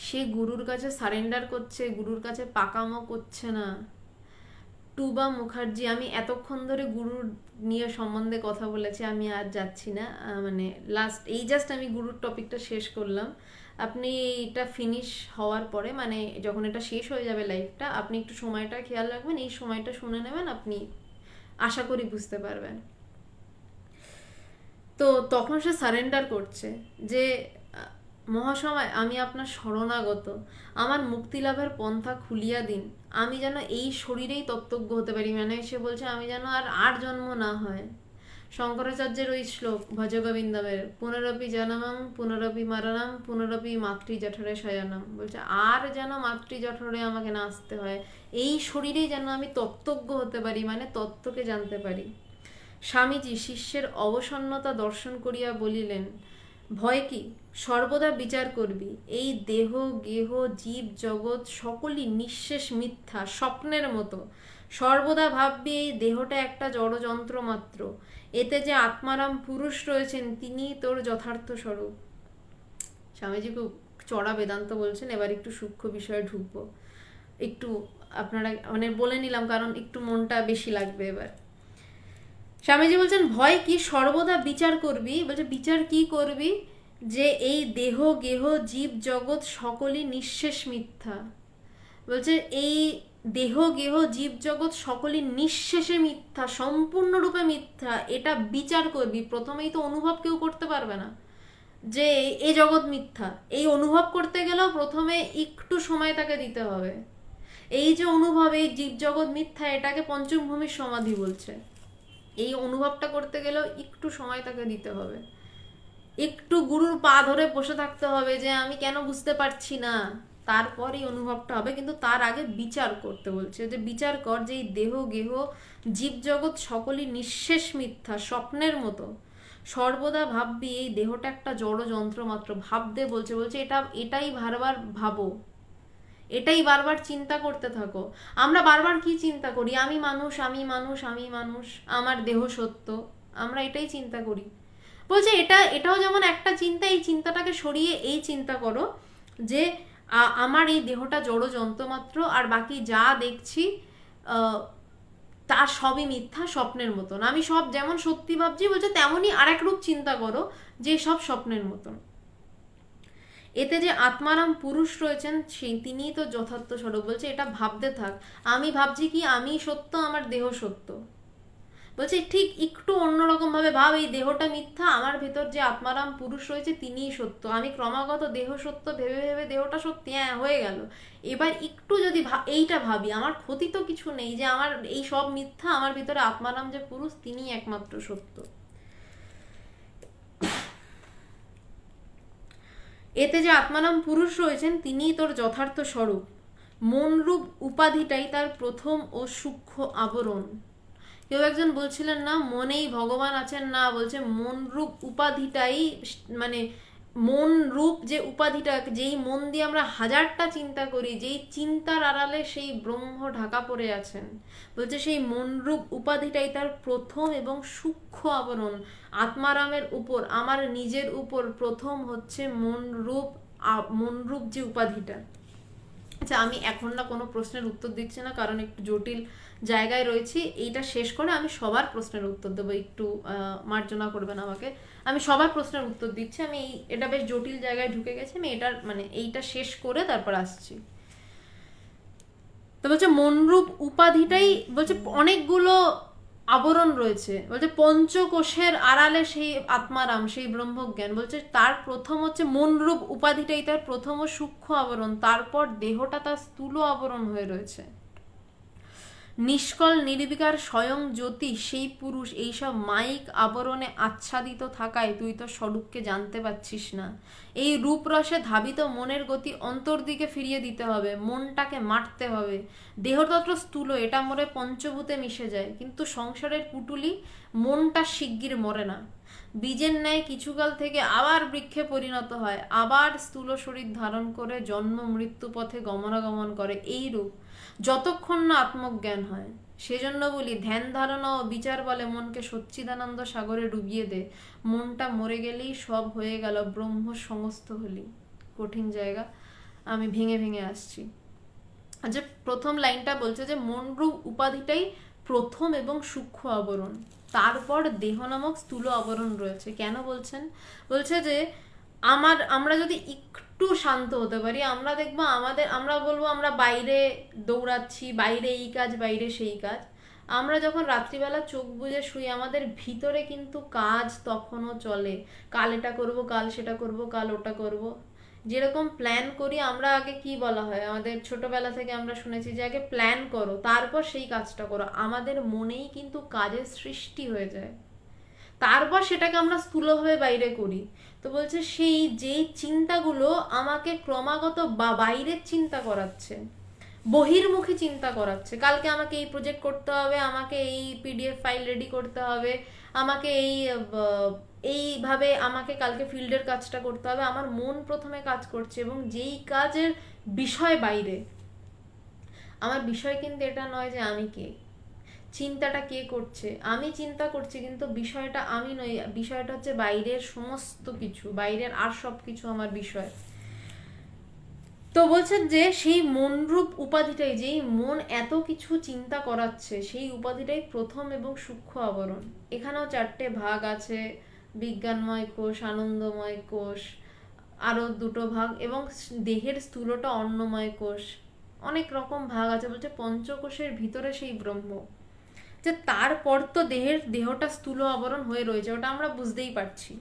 S1: সে গুরুর কাছে সারেন্ডার করছে, গুরুর কাছে পাকামো করছে না। টুবা মুখার্জি, আমি এতক্ষণ ধরে গুরুর নিয়ে সম্বন্ধে কথা বলেছি, আমি আর যাচ্ছি না, মানে জাস্ট আমি গুরুর টপিকটা শেষ করলাম। আপনি এটা ফিনিশ হওয়ার পরে, মানে যখন এটা শেষ হয়ে যাবে লাইভটা, আপনি একটু সময়টা খেয়াল রাখবেন, এই সময়টা শুনে নেবেন, আপনি আশা করি বুঝতে পারবেন। তো তখন সে সারেন্ডার করছে যে মহাশয় আমি আপনার শরণাগত, আমার মুক্তি লাভের পন্থা খুলিয়া দিন, আমি যেন এই শরীরেই তত্ত্বজ্ঞ হতে পারি। মানে সে বলছে আমি যেন আর জন্ম না হয়। শঙ্করাচার্যের ওই শ্লোক ভজগোবিন্দমের, পুনরপি জনমং পুনরপি মরণম পুনরপি মাতৃ জঠরে শয়নম, বলছে আর যেন মাতৃ জঠরে আমাকে না আসতে হয়, এই শরীরেই যেন আমি তত্ত্বজ্ঞ হতে পারি, মানে তত্ত্বকে জানতে পারি। স্বামীজি শিষ্যের অবসন্নতা দর্শন করিয়া বলিলেন, ভয় কি, সর্বদা বিচার করবি, এই দেহ গেহ জীব জগৎ সকলই নিঃশেষ মিথ্যা, স্বপ্নের মতো। সর্বদা ভাববি এই দেহটা একটা জড়যন্ত্র মাত্র, এতে যে আত্মারাম পুরুষ রয়েছেন তিনি তোর যথার্থ স্বরূপ। স্বামীজি খুব চড়া বেদান্ত বলছেন, এবার একটু সূক্ষ্ম বিষয়ে ঢুকবো। একটু আপনারা মানে বলে নিলাম, কারণ একটু মনটা বেশি লাগবে এবার। স্বামীজি বলছেন ভয় কি, সর্বদা বিচার করবি। বলছে বিচার কি করবি? যে এই দেহ গেহ জীব জগৎ সকলই নিঃশেষ মিথ্যা। বলছে এই দেহ গেহ জীব জগৎ সকলই নিঃশেষে মিথ্যা, সম্পূর্ণরূপে মিথ্যা, এটা বিচার করবি। প্রথমেই তো অনুভব কেউ করতে পারবে না যে এই জগৎ মিথ্যা। এই অনুভব করতে গেলেও প্রথমে একটু সময় তাকে দিতে হবে। এই যে অনুভব, এই জীব জগৎ মিথ্যা, এটাকে পঞ্চম ভূমির সমাধি বলছে। এই অনুভবটা করতে গেলেও একটু সময় তাকে দিতে হবে, একটু গুরুর পা ধরে বসে থাকতে হবে যে আমি কেন বুঝতে পারছি না, তারপর এই অনুভবটা হবে। কিন্তু তার আগে বিচার করতে বলছে, যে বিচার কর যে এই দেহ গেহ জীব জগৎ সকলই নিঃশেষ মিথ্যা, স্বপ্নের মতো। সর্বদা ভাববি এই দেহটা একটা জড় যন্ত্র মাত্র। ভাবতে বলছে, বলছে এটাই বারবার ভাবো, এটাই বারবার চিন্তা করতে থাকো। আমরা বারবার কি চিন্তা করি? আমি মানুষ, আমি মানুষ, আমি মানুষ, আমার দেহ সত্য, আমরা এটাই চিন্তা করি। বলছে এটাও যেমন একটা চিন্তা, এই চিন্তাটাকে সরিয়ে এই চিন্তা করো যে আমার এই দেহটা জড় যন্ত্র মাত্র, আর বাকি যা দেখছি তা সবই মিথ্যা, স্বপ্নের মতন। আমি সব যেমন সত্যি ভাবছি, বলছে তেমনই আরেক রূপ চিন্তা করো যে সব স্বপ্নের মতন। এতে যে আত্মারাম পুরুষ রয়েছেন সেই তিনিই তো যথার্থ স্বরূপ। বলছে এটা ভাবতে থাক, আমি ভাবছি কি আমি সত্য, আমার দেহ সত্য। বলছে ঠিক একটু অন্যরকম ভাবে ভাব, এই দেহটা মিথ্যা, আমার ভেতর যে আত্মারাম পুরুষ রয়েছে তিনিই সত্য। আমি ক্রমাগত দেহ সত্য ভেবে ভেবে দেহটা সত্যি, হ্যাঁ হয়ে গেল। এবার একটু যদি এইটা ভাবি, আমার ক্ষতি তো কিছু নেই, যে আমার এই সব মিথ্যা, আমার ভিতরে আত্মারাম যে পুরুষ তিনিই একমাত্র সত্য। এতে যে আত্মারাম পুরুষ রয়েছেন তিনিই তোর যথার্থ স্বরূপ। মনরূপ উপাধিটাই তার প্রথম ও সূক্ষ্ম আবরণ। কেউ একজন বলছিলেন না মনেই ভগবান আছেন, না, বলছে মন রূপ উপাধিটাই, মানে মন রূপ যে উপাধিটা, যেই মন দিয়ে আমরা হাজারটা চিন্তা করি, যেই চিন্তার আড়ালে সেই ব্রহ্ম ঢাকা পড়ে আছেন। বলছে সেই মন রূপ উপাধিটাই তার প্রথম এবং সূক্ষ্ম আবরণ। আত্মারামের উপর, আমার নিজের উপর প্রথম হচ্ছে মনরূপ যে উপাধিটা। আচ্ছা, আমি এখন না কোনো প্রশ্নের উত্তর দিচ্ছি না, কারণ একটু জটিল জায়গায় রয়েছি। এইটা শেষ করে আমি সবার প্রশ্নের উত্তর দেবো, একটু মার্জনা করবেন আমাকে। আমি সবার প্রশ্নের উত্তর দিচ্ছি। আমি এটা বেশ জটিল জায়গায় ঢুকে গেছি, আমি এটার মানে এইটা শেষ করে তারপর আসছি। তো বলছে মনরূপ উপাধিটাই, বলছে অনেকগুলো আবরণ রয়েছে। বলছে পঞ্চকোষের আড়ালে সেই আত্মারাম, সেই ব্রহ্মজ্ঞান। বলছে তার প্রথম হচ্ছে মনরূপ উপাধিটাই তার প্রথম ও সূক্ষ্ম আবরণ, তারপর দেহটা তার স্থূল আবরণ হয়ে রয়েছে। নিষ্কল নির্বিকার স্বয়ং জ্যোতি সেই পুরুষ এইসব মাইক আবরণে আচ্ছাদিত থাকায় তুই তো স্বরূপকে জানতে পারছিস না। এই রূপরসে ধাবিত মনের গতি অন্তর্দিকে ফিরিয়ে দিতে হবে, মনটাকে মারতে হবে। দেহতত্র স্থূল, এটা মরে পঞ্চভূতে মিশে যায়, কিন্তু সংসারের পুটুলি মনটা শিগগির মরে না। বীজের ন্যায় কিছুকাল থেকে আবার বৃক্ষে পরিণত হয়, আবার স্থূল শরীর ধারণ করে জন্ম মৃত্যু পথে গমনাগমন করে। এই রূপ যতক্ষণ না আত্মজ্ঞান হয়। সেজন্য বলি ধ্যান ধারণা ও বিচার বলে মনকে সচ্চিদানন্দ সাগরে ডুবিয়ে দে। মনটা মরে গেলেই সব হয়ে গেল, ব্রহ্ম সমস্ত হলি। কঠিন জায়গা, আমি ভেঙে ভেঙে আসছি। যে প্রথম লাইনটা বলছে যে মনরূপ উপাধিটাই প্রথম এবং সূক্ষ্ম আবরণ, তারপর দেহ নামক স্থূল আবরণ রয়েছে। কেন বলছেন? বলছে যে আমরা যদি একটু শান্ত হতে পারি, আমরা দেখবো আমরা বলবো আমরা বাইরে দৌড়াচ্ছি, বাইরে এই কাজ, বাইরে সেই কাজ। আমরা যখন রাত্রিবেলা চোখ বুজে শুই, আমাদের ভিতরে কিন্তু কাজ তখনও চলে। কাল এটা করব, কাল সেটা করব, কাল ওটা করব। যেরকম প্ল্যান করি আমরা, আগে কি বলা হয় আমাদের ছোটবেলা থেকে আমরা শুনেছি যে আগে প্ল্যান করো তারপর সেই কাজটা করো। আমাদের মনেই কিন্তু কাজের সৃষ্টি হয়ে যায়, তারপর সেটাকে আমরা স্থূলভাবে বাইরে করি। তো বলছে সেই যেই চিন্তাগুলো আমাকে ক্রমাগত বাইরের চিন্তা করাচ্ছে, বহির্মুখী চিন্তা করাচ্ছে, কালকে আমাকে এই প্রজেক্ট করতে হবে, আমাকে এই পিডিএফ ফাইল রেডি করতে হবে, আমাকে এইভাবে আমাকে কালকে ফিল্ডের কাজটা করতে হবে। আমার মন প্রথমে কাজ করছে, এবং যেই কাজের বিষয় বাইরে, আমার বিষয় কিন্তু এটা নয় যে আমি কে, চিন্তাটা কে করছে। আমি চিন্তা করছি কিন্তু বিষয়টা আমি নই, বিষয়টা হচ্ছে বাইরের সমস্ত কিছু, বাইরের আর সব কিছু আমার বিষয়। তো বলছেন যে সেই মনরূপ উপাধিটাই, যেই মন এত কিছু চিন্তা করাচ্ছে, সেই উপাধিটাই প্রথম এবং সূক্ষ্ম আবরণ। এখানেও চারটে ভাগ আছে, বিজ্ঞানময় কোষ, আনন্দময় কোষ, আরো দুটো ভাগ, এবং দেহের স্থূলটা অন্নময় কোষ। অনেক রকম ভাগ আছে, বলছে পঞ্চকোষের ভিতরে সেই ব্রহ্ম, যে তারপর তো দেহটা স্থূল আবরণ হয়ে রয়েছে, ওটা আমরা বুঝতেই পারছি।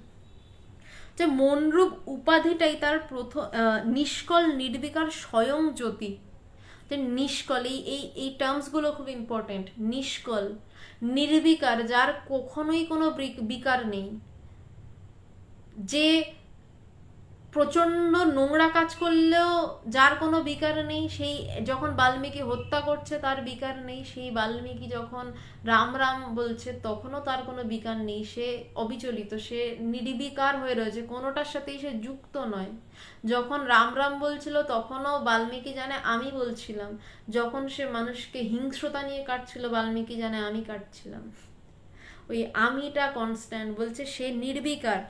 S1: যে মনরূপ উপাধিটাই তার প্রথম নিষ্কল নির্বিকার স্বয়ং জ্যোতি। যে নিষ্কল, এই টার্মসগুলো খুব ইম্পর্টেন্ট। নিষ্কল, নির্বিকার, যার কখনোই কোনো বিকার নেই, যে প্রচন্ড নোংরা কাজ করলেও যার কোনো বিকার নেই, সেই যখন বাল্মীকি হত্যা করছে তার বিকার নেই, সেই বাল্মীকি যখন রাম রাম বলছে তখনও তার কোনো বিকার নেই, সে অবিচলিত, সে নির্বিকার হয়ে রয়েছে, কোনোটার সাথেই সে যুক্ত নয়। যখন রাম রাম বলছিল তখনও বাল্মীকি জানে আমি বলছিলাম, যখন সে মানুষকে হিংস্রতা নিয়ে কাটছিল বাল্মীকি জানে আমি কাটছিলাম। ওই আমিটা কনস্ট্যান্ট, বলছে সে নির্বিকার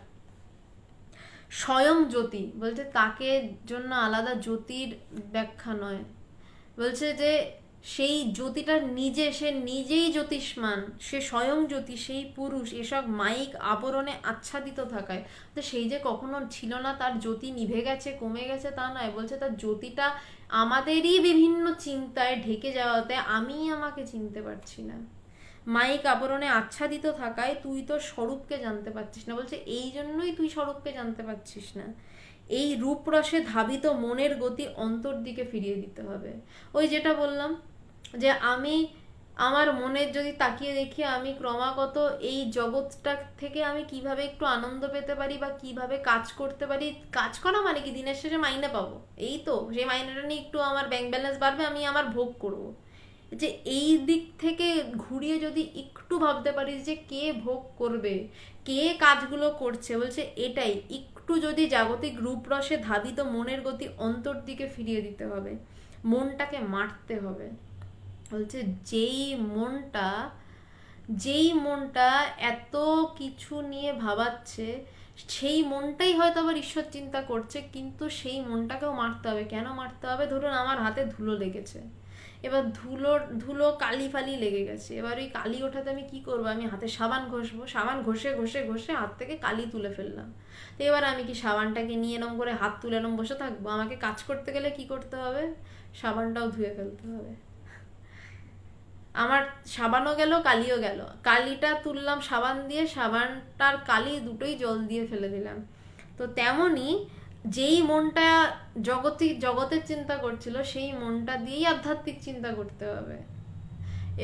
S1: স্বয়ং জ্যোতি, বলছে তাকে জন্য আলাদা জ্যোতির ব্যাখ্যা নয়, বলছে যে সেই জ্যোতিটার নিজে, সে নিজেই জ্যোতিষ্মান, সে স্বয়ং জ্যোতি, সেই পুরুষ এসব মাইক আবরণে আচ্ছাদিত থাকায়, তো সেই যে কখনো ছিল না, তার জ্যোতি নিভে গেছে কমে গেছে তা নয়, বলছে তার জ্যোতিটা আমাদেরই বিভিন্ন চিন্তায় ঢেকে যাওয়াতে আমি আমাকে চিনতে পারছি না, মাইক আবরণে আচ্ছাদিত থাকায় তুই তোর স্বরূপকে জানতে পারছিস না, বলছে এই জন্যই তুই স্বরূপকে জানতে পারছিস না। এই রূপরসে ধাবিত মনের গতি অন্তর দিকে ফিরিয়ে দিতে হবে। ওই যেটা বললাম যে আমি আমার মনের যদি তাকিয়ে দেখি আমি ক্রমাগত এই জগৎটা থেকে আমি কিভাবে একটু আনন্দ পেতে পারি বা কিভাবে কাজ করতে পারি, কাজ করা মানে কি দিনের শেষে মাইনে পাবো, এই তো সেই মাইনেটা নিয়ে একটু আমার ব্যাংক ব্যালেন্স বাড়বে, আমি আমার ভোগ করব, যে এই দিক থেকে ঘুরিয়ে যদি একটু ভাবতে পারিস যে কে ভোগ করবে, কে কাজগুলো করছে, বলছে এটাই একটু যদি জাগতিক রূপরসে ধাবিত মনের গতি অন্তর দিকে ফিরিয়ে দিতে হবে, মনটাকে মারতে হবে। বলছে যেই মনটা এত কিছু নিয়ে ভাবাচ্ছে, সেই মনটাই হয়তো আবার ঈশ্বর চিন্তা করছে, কিন্তু সেই মনটাকেও মারতে হবে। কেন মারতে হবে? ধরুন আমার হাতে ধুলো লেগেছে, এবার ধুলো ধুলো কালি ফালি লেগে গেছে, এবার ওই কালি ওঠাতে আমি কি করবো? আমি হাতে সাবান ঘষবো, সাবান ঘষে ঘষে ঘষে হাত থেকে কালি তুলে ফেললাম। তো এবার আমি কি সাবানটাকে নিয়ে এরম করে হাত তুলে এরম বসে থাকবো? আমাকে কাজ করতে গেলে কি করতে হবে? সাবানটাও ধুয়ে ফেলতে হবে। আমার সাবানও গেল, কালিও গেল, কালিটা তুললাম সাবান দিয়ে, সাবানটার কালি দুটোই জল দিয়ে ফেলে দিলাম। তো তেমনি যেই মনটা জগতের চিন্তা করছিল, সেই মনটা দিয়েই আধ্যাত্মিক চিন্তা করতে হবে।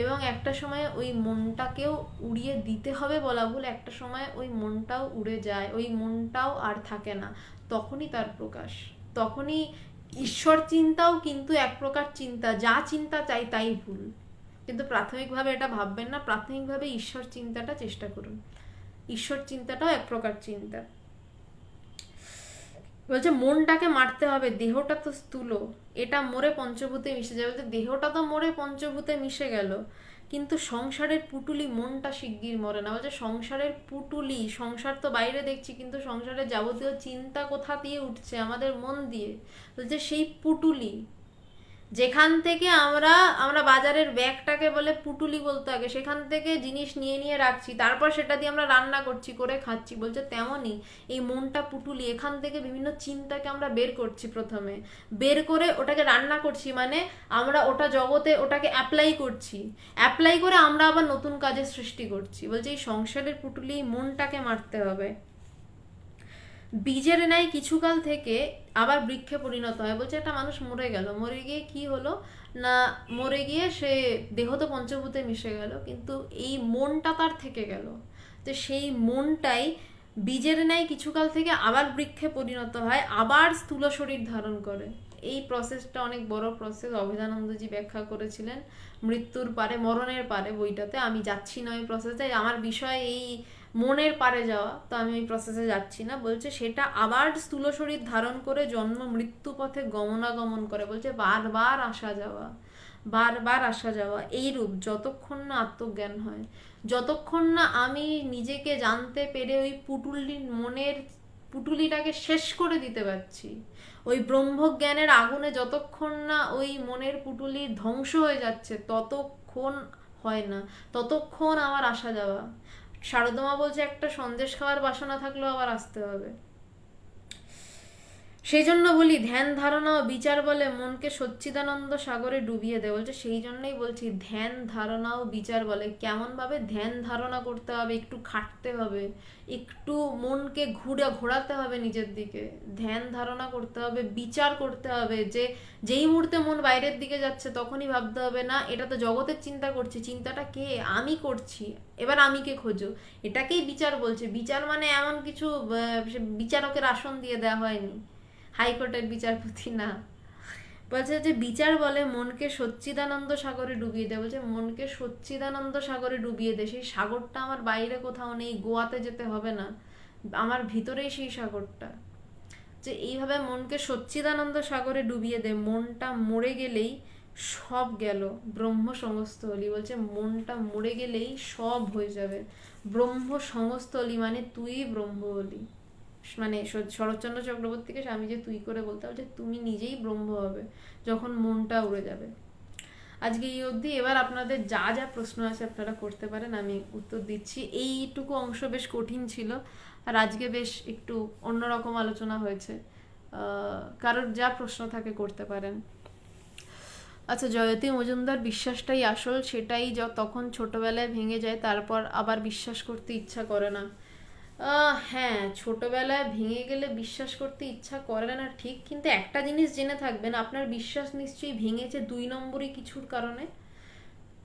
S1: এবং একটা সময় ওই মনটাকেও উড়িয়ে দিতে হবে বলা ভুল, একটা সময় ওই মনটাও উড়ে যায়, ওই মনটাও আর থাকে না, তখনই তার প্রকাশ, তখনই ঈশ্বর চিন্তাও কিন্তু এক প্রকার চিন্তা, যা চিন্তা চাই তাই ভুল। কিন্তু প্রাথমিকভাবে এটা ভাববেন না, প্রাথমিকভাবে ঈশ্বর চিন্তাটা চেষ্টা করুন, ঈশ্বর চিন্তাটাও এক প্রকার চিন্তা। বলছে মনটাকে মারতে হবে, দেহটা তো স্থূল, এটা মরে পঞ্চভূতে মিশে যাবে। দেহটা তো মরে পঞ্চভূতে মিশে গেল, কিন্তু সংসারের পুটুলি মনটা শিগগির মরে না। বলছে সংসারের পুটুলি, সংসার তো বাইরে দেখছি, কিন্তু সংসারের যাবতীয় চিন্তা কোথা দিয়ে উঠছে? আমাদের মন দিয়ে। বলছে সেই পুটুলি যেখান থেকে আমরা আমরা বাজারের ব্যাগটাকে বলে পুটুলি বলতে আগে, সেখান থেকে জিনিস নিয়ে নিয়ে রাখছি, তারপর সেটা দিয়ে আমরা রান্না করছি, করে খাচ্ছি। বলছে তেমনই এই মনটা পুটুলি, এখান থেকে বিভিন্ন চিন্তাকে আমরা বের করছি, প্রথমে বের করে ওটাকে রান্না করছি, মানে আমরা ওটা জগতে ওটাকে অ্যাপ্লাই করছি, অ্যাপ্লাই করে আমরা আবার নতুন কাজের সৃষ্টি করছি। বলছে এই সংসারের পুটুলি মনটাকে মারতে হবে। বীজের ন্যায় কিছুকাল থেকে আবার বৃক্ষে পরিণত হয়। বলছে একটা মানুষ মরে গেল, মরে গিয়ে কি হলো না, মরে গিয়ে সে দেহ তো পঞ্চভূতে মিশে গেল, কিন্তু এই মনটা তার থেকে গেল। তো সেই মনটাই বীজের ন্যায় কিছুকাল থেকে আবার বৃক্ষে পরিণত হয়, আবার স্থূল শরীর ধারণ করে। এই প্রসেসটা অনেক বড় প্রসেস, অভেদানন্দজি ব্যাখ্যা করেছিলেন মৃত্যুর পারে, মরণের পারে বইটাতে। আমি যাচ্ছি না ওই প্রসেসে, আমার বিষয় এই মনের পারে যাওয়া, তো আমি ওই প্রসেসে যাচ্ছি না। বলছে সেটা আবার স্থূল শরীর ধারণ করে জন্ম মৃত্যু পথে গমনাগমন করে। বলছে বারবার আসা যাওয়া, বারবার আসা যাওয়া, এইরূপ যতক্ষণ না আত্মজ্ঞান হয়, যতক্ষণ না আমি নিজেকে জানতে পেরে ওই পুটুলিটাকে শেষ করে দিতে পারছি, ওই ব্রহ্মজ্ঞানের আগুনে যতক্ষণ না ওই মনের পুটুলি ধ্বংস হয়ে যাচ্ছে, ততক্ষণ হয় না, ততক্ষণ আমার আসা যাওয়া। সারদমা বলছে একটা সন্দেশ খাওয়ার বাসনা থাকলেও আবার আসতে হবে। সেই জন্য বলি ধ্যান ধারণা ও বিচার বলে মনকে সচ্চিদানন্দ সাগরে ডুবিয়ে দেয়। বলছে সেই জন্যই বলছি ধ্যান ধারণা ও বিচার বলে। কেমন ভাবে ধ্যান ধারণা করতে হবে, একটু খাটতে হবে, একটু মনকে ঘোরাতে হবে নিজের দিকে, ধ্যান ধারণা করতে হবে, বিচার করতে হবে। যে যেই মুহূর্তে মন বাইরের দিকে যাচ্ছে তখনই ভাবতে হবে না এটা তো জগতের চিন্তা করছি, চিন্তাটা কে, আমি করছি, এবার আমিকে খোঁজো। এটাকেই বিচার বলছে। বিচার মানে এমন কিছু বিচারকের আসন দিয়ে দেওয়া হয়নি, হাইকোর্টের বিচারপতি না। বলছে যে বিচার বলে মনকে সচ্চিদানন্দ সাগরে ডুবিয়ে দেয়। বলছে মনকে সচ্চিদানন্দ সাগরে ডুবিয়ে দেয়। সেই সাগরটা আমার বাইরে কোথাও নেই, গোয়াতে যেতে হবে না, আমার ভিতরেই সেই সাগরটা। যে এইভাবে মনকে সচ্চিদানন্দ সাগরে ডুবিয়ে দে, মনটা মরে গেলেই সব গেল, ব্রহ্ম সমস্ত হলি। বলছে মনটা মরে গেলেই সব হয়ে যাবে, ব্রহ্ম সমস্ত হলি মানে তুই ব্রহ্ম হলি। মানে শরৎচন্দ্র চক্রবর্তীকে স্বামী যে তুই করে বলতে হবে যে তুমি নিজেই ব্রহ্ম হবে যখন মনটা উড়ে যাবে। আজকে এই অবধি। এবার আপনাদের যা যা প্রশ্ন আছে আপনারা করতে পারেন, আমি উত্তর দিচ্ছি। এইটুকু অংশ বেশ কঠিন ছিল, আর আজকে বেশ একটু অন্যরকম আলোচনা হয়েছে। কারোর যা প্রশ্ন থাকে করতে পারেন। আচ্ছা, জয়তী মজুমদার বিশ্বাসটাই আসল, সেটাই তখন ছোটবেলায় ভেঙে যায়, তারপর আবার বিশ্বাস করতে ইচ্ছা করে না। হ্যাঁ, ছোটবেলায় ভেঙে গেলে বিশ্বাস করতে ইচ্ছা করে না ঠিক, কিন্তু একটা জিনিস জেনে থাকবেন, আপনার বিশ্বাস নিশ্চয়ই ভেঙেছে 2 নম্বরই কিছুর কারণে।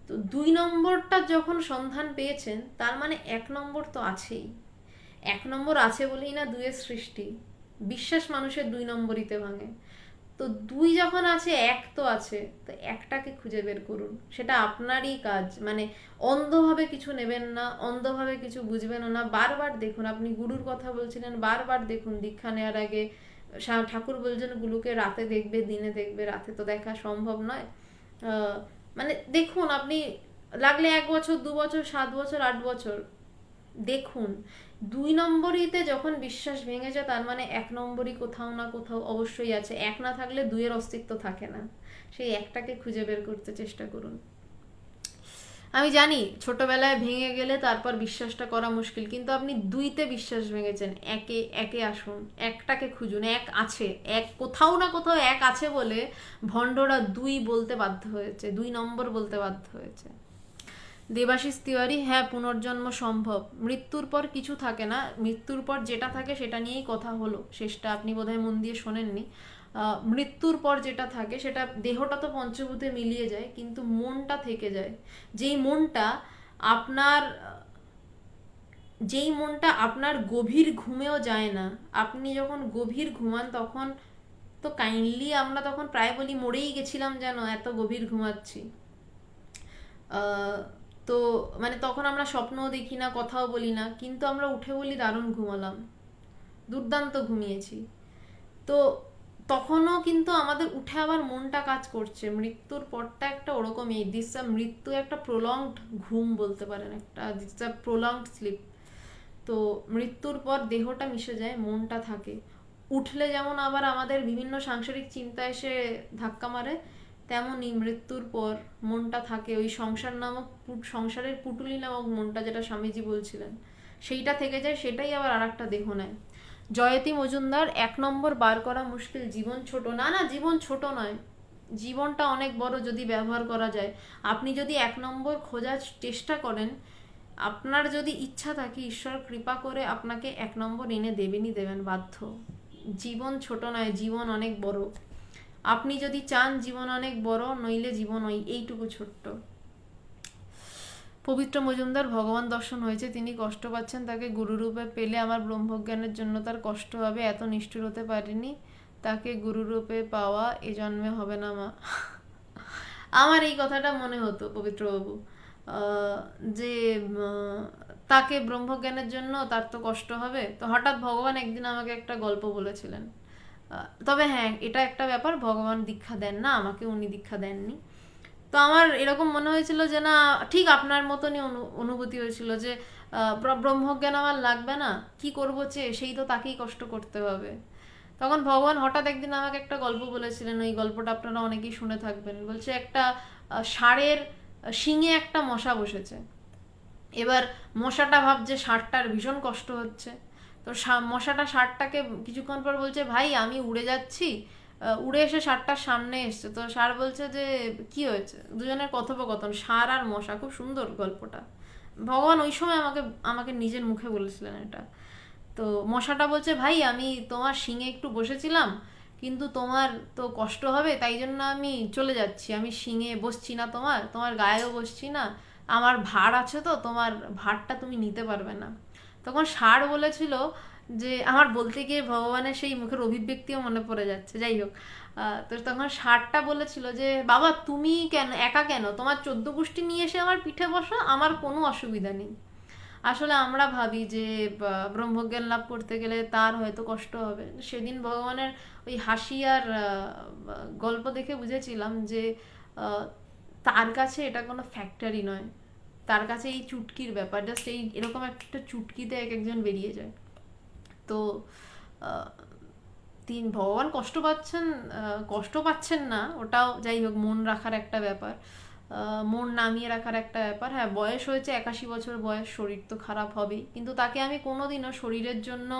S1: তো 2 নম্বরটা যখন সন্ধান পেয়েছেন তার মানে 1 নম্বর তো আছেই। 1 নম্বর আছে বলেই না 2-এর সৃষ্টি। বিশ্বাস মানুষের 2 নম্বরিতে ভাঙে। তো 2 যখন আছে 1 তো আছে, তো একটাকে খুঁজে বের করুন, সেটা আপনারই কাজ। মানে অন্ধভাবে কিছু নেবেন না, অন্ধভাবে কিছু বুঝবেন না, বারবার দেখুন। আপনি গুরুর কথা বলছিলেন, বারবার দেখুন। দীক্ষা নেওয়ার আগে ঠাকুর বলছেন গুরুকে রাতে দেখবে, দিনে দেখবে, রাতে তো দেখা সম্ভব নয়। মানে দেখুন, আপনি লাগলে 1 বছর, 2 বছর, 7 বছর, 8 বছর দেখুন। 2 নম্বরইতে যখন বিশ্বাস ভেঙে যায় তার মানে 1 নম্বরই কোথাও না কোথাও অবশ্যই আছে। 1 না থাকলে 2-এর অস্তিত্ব থাকে না। সেই একটাকে খুঁজে বের করতে চেষ্টা করুন। আমি জানি ছোটবেলায় ভেঙে গেলে তারপর বিশ্বাসটা করা মুশকিল, কিন্তু আপনি 2-তে বিশ্বাস ভেঙেছেন, একে একে আসুন, একটাকে খুঁজুন। 1 আছে, কোথাও না কোথাও 1 আছে বলে ভণ্ডরা 2 বলতে বাধ্য হয়েছে, 2 নম্বর বলতে বাধ্য হয়েছে। দেবাশিস তিওয়ারি, হ্যাঁ পুনর্জন্ম সম্ভব, মৃত্যুর পর কিছু থাকে না, মৃত্যুর পর যেটা থাকে সেটা নিয়েই কথা হলো, শেষটা আপনি বোধহয় মন দিয়ে শোনেননি। মৃত্যুর পর যেটা থাকে সেটা, দেহটা তো পঞ্চভূতে মিলিয়ে যায় কিন্তু মনটা থেকে যায়। যেই মনটা আপনার যেই মনটা আপনার গভীর ঘুমেও যায় না, আপনি যখন গভীর ঘুমান তখন তো কাইন্ডলি আমরা তখন প্রায় বলি মরেই গেছিলাম যেন, এত গভীর ঘুমাচ্ছি। তো মানে তখন আমরা স্বপ্নও দেখি না, কথাও বলি না, কিন্তু আমরা উঠে বলি দারুণ ঘুমালাম, দুর্দান্ত ঘুমিয়েছি। তো তখনও কিন্তু আমাদের উঠে আবার মনটা কাজ করছে। মৃত্যুর পরটা একটা ওরকমই, মৃত্যু একটা প্রলংড ঘুম বলতে পারেন, একটা দিস আ প্রলংড স্লিপ। তো মৃত্যুর পর দেহটা মিশে যায়, মনটা থাকে। উঠলে যেমন আবার আমাদের বিভিন্ন সাংসারিক চিন্তা এসে ধাক্কা মারে, তেমনই মৃত্যুর পর মনটা থাকে, ওই সংসারের পুটুলি নামক মনটা, যেটা স্বামীজি বলছিলেন, সেইটা থেকে যায়, সেটাই আবার আর একটা দেহ নেয়। জয়তী মজুমদার, 1 নম্বর বার করা মুশকিল, জীবন ছোট। না না, জীবন ছোট নয়, জীবনটা অনেক বড় যদি ব্যবহার করা যায়। আপনি যদি 1 নম্বর খোঁজার চেষ্টা করেন, আপনার যদি ইচ্ছা থাকে, ঈশ্বর কৃপা করে আপনাকে 1 নম্বর এনে দেবেনই দেবেন, বাধ্য। জীবন ছোট নয়, জীবন অনেক বড়। আপনি যদি চান জীবন অনেক বড়, নইলে জীবন এইটুকু ছোট্ট। পবিত্র মজুমদার, ভগবান দর্শন হয়েছে, তিনি কষ্ট পাচ্ছেন, তাকে গুরুরূপে পেলে আমার ব্রহ্মজ্ঞানের জন্য তার কষ্ট হবে, এত নিষ্ঠুর হতে পারিনি, তাকে গুরুরূপে পাওয়া এ জন্মে হবে না মা। আমার এই কথাটা মনে হতো পবিত্রবাবু, যে তাকে ব্রহ্মজ্ঞানের জন্য তার তো কষ্ট হবে। তো হঠাৎ ভগবান একদিন আমাকে একটা গল্প বলেছিলেন। তবে হ্যাঁ, এটা একটা ব্যাপার, ভগবান দীক্ষা দেন না, আমাকে উনি দীক্ষা দেননি। তো আমার এরকম মনে হয়েছিল যে না, ঠিক আপনার মতনই অনুভূতি হয়েছিল যে ব্রহ্মজ্ঞান আমার লাগবে না, কি করবো চেয়ে, সেই তো তাকেই কষ্ট করতে হবে। তখন ভগবান হঠাৎ একদিন আমাকে একটা গল্প বলেছিলেন, ওই গল্পটা আপনারা অনেকেই শুনে থাকবেন। বলছে একটা ষাঁড়ের শিঙে একটা মশা বসেছে। এবার মশাটা ভাবছে ষাঁড়টার ভীষণ কষ্ট হচ্ছে, তো মশাটা ষাঁড়টাকে কিছুক্ষণ পর বলছে, ভাই আমি উড়ে যাচ্ছি। উড়ে এসে ষাঁড়টার সামনে এসছে, তো ষাঁড় বলছে যে কি হয়েছে, দুজনের কথোপকথন, ষাঁড় আর মশা, খুব সুন্দর গল্পটা। ভগবান ওই সময় আমাকে আমাকে নিজের মুখে বলেছিলেন এটা। তো মশাটা বলছে, ভাই আমি তোমার শিঙে একটু বসেছিলাম, কিন্তু তোমার তো কষ্ট হবে, তাই জন্য আমি চলে যাচ্ছি, আমি শিঙে বসছি না, তোমার তোমার গায়েও বসছি না, আমার ভার আছে, তো তোমার ভারটা তুমি নিতে পারবে না। তখন ষাঁড় বলেছিল যে, আমার বলতে গিয়ে ভগবানের সেই মুখের অভিব্যক্তিও মনে পড়ে যাচ্ছে, যাই হোক। তো তখন ষাঁড়টা বলেছিল যে, বাবা তুমি কেন একা, কেন তোমার 14 গোষ্ঠী নিয়ে এসে আমার পিঠে বসো, আমার কোনো অসুবিধা নেই। আসলে আমরা ভাবি যে ব্রহ্মজ্ঞান লাভ করতে গেলে তার হয়তো কষ্ট হবে। সেদিন ভগবানের ওই হাসি আর গল্প দেখে বুঝেছিলাম যে আহ, তার কাছে এটা কোনো ফ্যাক্টরি নয়, তার কাছে এই চুটকির ব্যাপার, জাস্ট এই এরকম একটা চুটকিতে এক একজন বেরিয়ে যায়। তো আহ, ভগবান কষ্ট পাচ্ছেন, কষ্ট পাচ্ছেন না ওটাও যাই হোক, মন রাখার একটা ব্যাপার, মন নামিয়ে রাখার একটা ব্যাপার। হ্যাঁ, বয়স হয়েছে 81 বছর বয়স, শরীর তো খারাপ হবেই, কিন্তু তাকে আমি কোনোদিনও শরীরের জন্য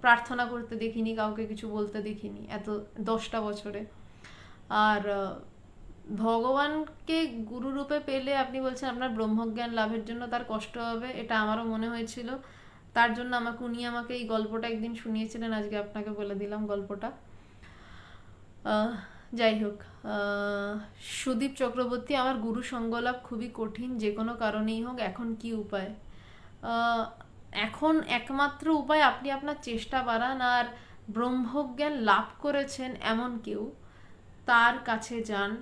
S1: প্রার্থনা করতে দেখিনি, কাউকে কিছু বলতে দেখিনি এত 10টা বছরে। আর ভগবানকে গুরু রূপে পেলে আপনি বলছেন আপনার ব্রহ্মজ্ঞান লাভের জন্য তার কষ্ট হবে, এটা আমারও মনে হয়েছিল। তার জন্য উনি আমাকে এই গল্পটা একদিন শুনিয়েছিলেন, আজকে আপনাকে বলে দিলাম গল্পটা। আহ, যাই হোক, সুদীপ চক্রবর্তী, আমার গুরু সঙ্গলাভ খুবই কঠিন, যে কোনো কারণেই হোক, এখন কি উপায়? আহ, এখন একমাত্র উপায় আপনি আপনার চেষ্টা বাড়ান, আর ব্রহ্মজ্ঞান লাভ করেছেন এমন কেউ, তার কাছে যান,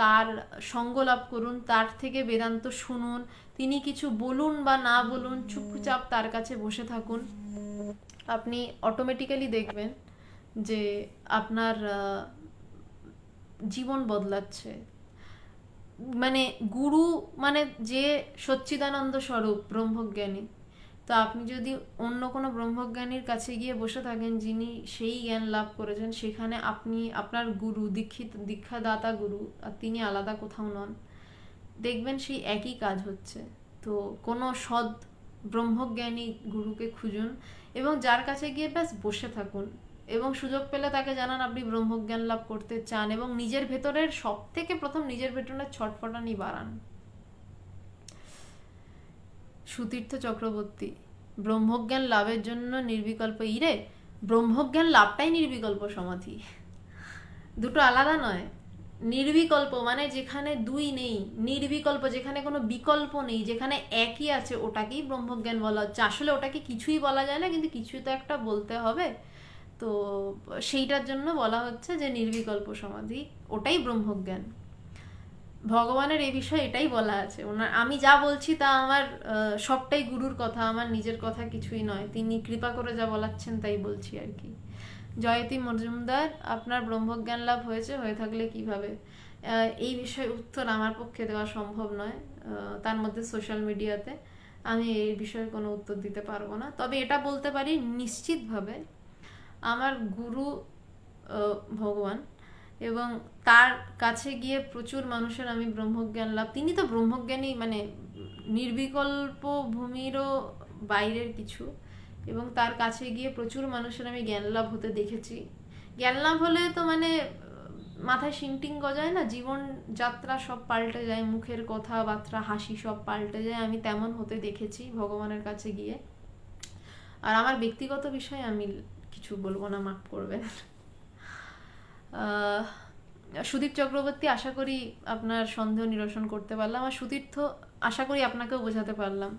S1: তার সঙ্গ লাভ করুন, তার থেকে বেদান্ত শুনুন, তিনি কিছু বলুন বা না বলুন, চুপচাপ তার কাছে বসে থাকুন। আপনি অটোমেটিক্যালি দেখবেন যে আপনার জীবন বদলাচ্ছে। মানে গুরু মানে যে সচ্চিদানন্দ স্বরূপ ব্রহ্মজ্ঞানী, তো আপনি যদি অন্য কোনো ব্রহ্মজ্ঞানীর কাছে গিয়ে বসে থাকেন যিনি সেই জ্ঞান লাভ করেছেন, সেখানে আপনি আপনার গুরু, দীক্ষাদাতা গুরু, আর তিনি আলাদা কোথাও নন, দেখবেন সেই একই কাজ হচ্ছে। তো কোনো সৎ ব্রহ্মজ্ঞানী গুরুকে খুঁজুন এবং যার কাছে গিয়ে ব্যাস বসে থাকুন, এবং সুযোগ পেলে তাকে জানান আপনি ব্রহ্মজ্ঞান লাভ করতে চান, এবং নিজের ভেতরের সব থেকে প্রথম নিজের ভেতরের ছটফটানি বাড়ান। সুতীর্থ চক্রবর্তী, ব্রহ্মজ্ঞান লাভের জন্য নির্বিকল্প ইরে, ব্রহ্মজ্ঞান লাভটাই নির্বিকল্প সমাধি, দুটো আলাদা নয়। নির্বিকল্প মানে যেখানে দুই নেই, নির্বিকল্প যেখানে কোনো বিকল্প নেই, যেখানে একই আছে, ওটাকেই ব্রহ্মজ্ঞান বলা হচ্ছে। আসলে ওটাকে কিছুই বলা যায় না, কিন্তু কিছু তো একটা বলতে হবে, তো সেইটার জন্য বলা হচ্ছে যে নির্বিকল্প সমাধি, ওটাই ব্রহ্মজ্ঞান। ভগবানের এই বিষয়ে এটাই বলা আছে, ওনার আমি যা বলছি তা আমার সবটাই গুরুর কথা, আমার নিজের কথা কিছুই নয়, তিনি কৃপা করে যা বলাচ্ছেন তাই বলছি আর কি। জয়তী মজুমদার, আপনার ব্রহ্মজ্ঞান লাভ হয়েছে, হয়ে থাকলে কিভাবে? এই বিষয়ে উত্তর আমার পক্ষে দেওয়া সম্ভব নয়, তার মধ্যে সোশ্যাল মিডিয়াতে আমি এই বিষয়ে কোনো উত্তর দিতে পারবো না। তবে এটা বলতে পারি নিশ্চিতভাবে, আমার গুরু ভগবান, এবং তার কাছে গিয়ে প্রচুর মানুষের আমি ব্রহ্মজ্ঞান লাভ, তিনি তো ব্রহ্মজ্ঞানী, মানে নির্বিকল্প ভূমিরও বাইরের কিছু, এবং তার কাছে গিয়ে প্রচুর মানুষের আমি জ্ঞান লাভ হতে দেখেছি। জ্ঞান লাভ হলে তো মানে মাথায় শিংটিং গজায় না, জীবন যাত্রা সব পাল্টে যায়, মুখের কথাবার্তা হাসি সব পাল্টে যায়, আমি তেমন হতে দেখেছি ভগবানের কাছে গিয়ে। আর আমার ব্যক্তিগত বিষয়ে আমি কিছু বলবো না, মাফ করবেন। সুদীপ চক্রবর্তী, আশা করি আপনার সন্দেহ নিরসন করতে পারলাম, আর সুতীর্থ আশা করি আপনাকেও বোঝাতে পারলাম।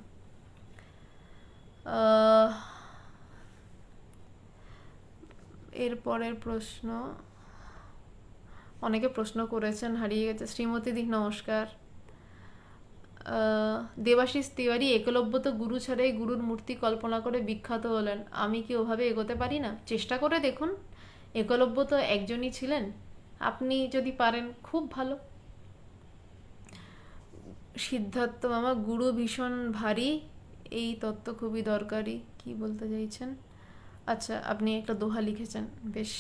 S1: এরপরের প্রশ্ন, অনেকে প্রশ্ন করেছেন, হারিয়ে গেছে। শ্রীমতী দি নমস্কার। দেবাশিস তিওয়ারি, একলব্য তো গুরু ছাড়াই গুরুর মূর্তি কল্পনা করে বিখ্যাত হলেন, আমি কি ওভাবে এগোতে পারি না? চেষ্টা করে দেখুন, একলব্য তো একজনই ছিলেন, আপনি যদি পারেন খুব ভালো। সিদ্ধার্থ মামা, গুরু ভীষণ ভারী, এই তত্ত্ব খুবই দরকারি, কি বলতে চাইছেন? আচ্ছা, আপনি একটা দোহা লিখেছেন, বেশ।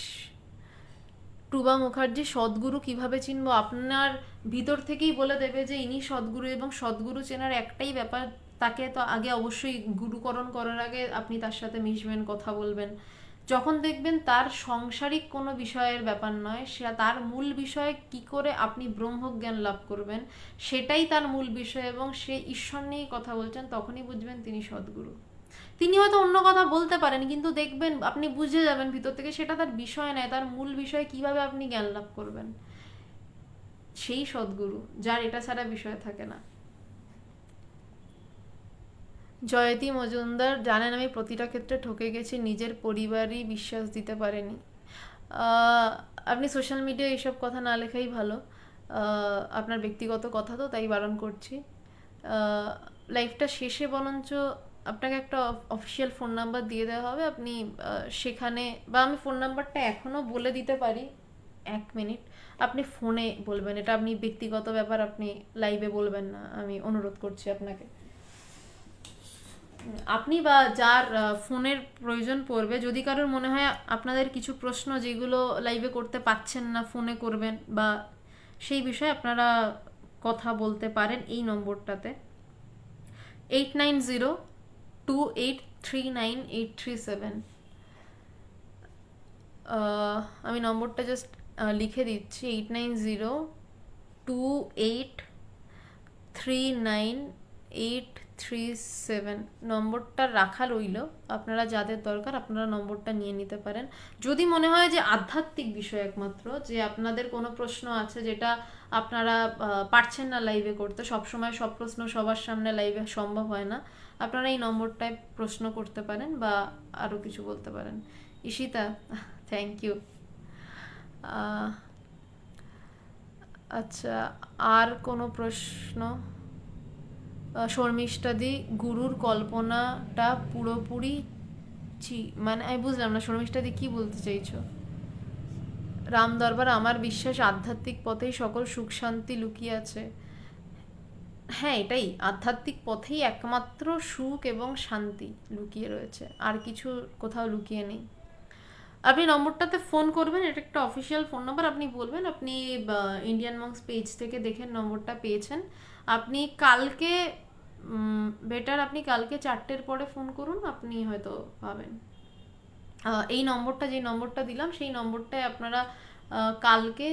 S1: টুবা মুখার্জি, সদ্গুরু কিভাবে চিনবো? আপনার ভিতর থেকেই বলে দেবে যে ইনি সদ্গুরু, এবং সদ্গুরু চেনার একটাই ব্যাপার, তাকে তো আগে অবশ্যই গুরুকরণ করার আগে আপনি তার সাথে মিশবেন, কথা বলবেন। যখন দেখবেন তার সাংসারিক কোনো বিষয়ের ব্যাপার নয়, সে তার মূল বিষয় কি করে আপনি ব্রহ্মজ্ঞান লাভ করবেন সেটাই তার মূল বিষয়, এবং সে ঈশ্বর নিয়েই কথা বলছেন, তখনই বুঝবেন তিনি সদ্গুরু। তিনি হয়তো অন্য কথা বলতে পারেন, কিন্তু দেখবেন আপনি বুঝে যাবেন ভিতর থেকে সেটা তার বিষয় নয়, তার মূল বিষয় কিভাবে আপনি জ্ঞান লাভ করবেন, সেই সদ্গুরু যার এটা ছাড়া বিষয় থাকে না। জয়তী মজুমদার, জানেন আমি প্রতিটা ক্ষেত্রে ঠকে গেছি, নিজের পরিবারই বিশ্বাস দিতে পারেনি। আপনি সোশ্যাল মিডিয়ায় এইসব কথা না লেখাই ভালো, আপনার ব্যক্তিগত কথা তো, তাই বারণ করছি। লাইফটা শেষে বরঞ্চ আপনাকে একটা অফিসিয়াল ফোন নাম্বার দিয়ে দেওয়া হবে, আপনি সেখানে, বা আমি ফোন নাম্বারটা এখনও বলে দিতে পারি, 1 মিনিট, আপনি ফোনে বলবেন, এটা আপনি ব্যক্তিগত ব্যাপার, আপনি লাইভে বলবেন না, আমি অনুরোধ করছি আপনাকে। আপনি বা যার ফোনের প্রয়োজন পড়বে, যদি কারোর মনে হয় আপনাদের কিছু প্রশ্ন যেগুলো লাইভে করতে পাচ্ছেন না ফোনে করবেন, বা সেই বিষয়ে আপনারা কথা বলতে পারেন এই নম্বরটাতে, 8902839837। আমি নম্বরটা জাস্ট লিখে দিচ্ছি, 8902839837। নম্বরটা রাখা রইল, আপনারা যাদের দরকার আপনারা নম্বরটা নিয়ে নিতে পারেন। যদি মনে হয় যে আধ্যাত্মিক বিষয় একমাত্র, যে আপনাদের কোনো প্রশ্ন আছে যেটা আপনারা পারছেন না লাইভে করতে, সবসময় সব প্রশ্ন সবার সামনে লাইভে সম্ভব হয় না, আপনারা এই নম্বরটায় প্রশ্ন করতে পারেন বা আরও কিছু বলতে পারেন। Ishita, thank you. আচ্ছা, আর কোনো প্রশ্ন? শর্মিষ্ঠাদি, গুরুর কল্পনাটা পুরোপুরি মানে আমি বুঝলাম না শর্মিষ্ঠাদি কি বলতে চাইছো। রাম দরবার, আমার বিশ্বাস আধ্যাত্মিক পথেই সকল সুখ শান্তি লুকিয়ে আছে। হ্যাঁ, এটাই, আধ্যাত্মিক পথেই একমাত্র সুখ এবং শান্তি লুকিয়ে রয়েছে, আর কিছু কোথাও লুকিয়ে নেই। আপনি নম্বরটাতে ফোন করবেন, এটা একটা অফিসিয়াল ফোন নাম্বার, আপনি বলবেন আপনি ইন্ডিয়ান মঙ্কস পেজ থেকে দেখে নম্বরটা পেয়েছেন। আপনি কালকে, বেটার আপনি কালকে 4টের পরে ফোন করুন, আপনি হয়তো পাবেন। এই নম্বরটা, যে নম্বরটা দিলাম সেই নম্বরটায় আপনারা কালকে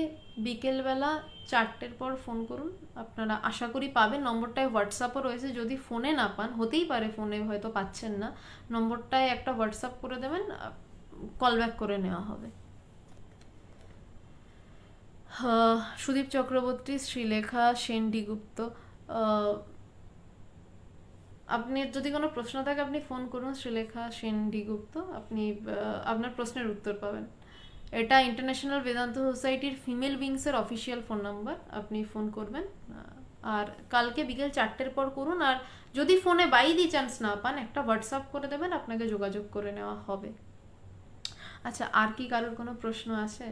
S1: বিকেলবেলা 4টের পর ফোন করুন, আপনারা আশা করি পাবেন। নম্বরটায় হোয়াটসঅ্যাপও রয়েছে, যদি ফোনে না পান, হতেই পারে ফোনে হয়তো পাচ্ছেন না, নম্বরটায় একটা হোয়াটসঅ্যাপ করে দেবেন, কল ব্যাক করে নেওয়া হবে। সুদীপ চক্রবর্তী, শ্রীলেখা সেন ডিগুপ্ত, আপনি যদি কোনো প্রশ্ন থাকে আপনি ফোন করুন, শ্রীলেখা সেন ডিগুপ্ত, আপনি আপনার প্রশ্নের উত্তর পাবেন। এটা ইন্টারন্যাশনাল বেদান্ত সোসাইটির ফিমেল উইংসের অফিসিয়াল ফোন নাম্বার, আপনি ফোন করবেন। আর কালকে বিকেল 4টের পর করুন, আর যদি ফোনে বাই দি চান্স না পান, একটা হোয়াটসঅ্যাপ করে দেবেন, আপনাকে যোগাযোগ করে নেওয়া হবে। আচ্ছা, আর কি কারোর কোনো প্রশ্ন আছে?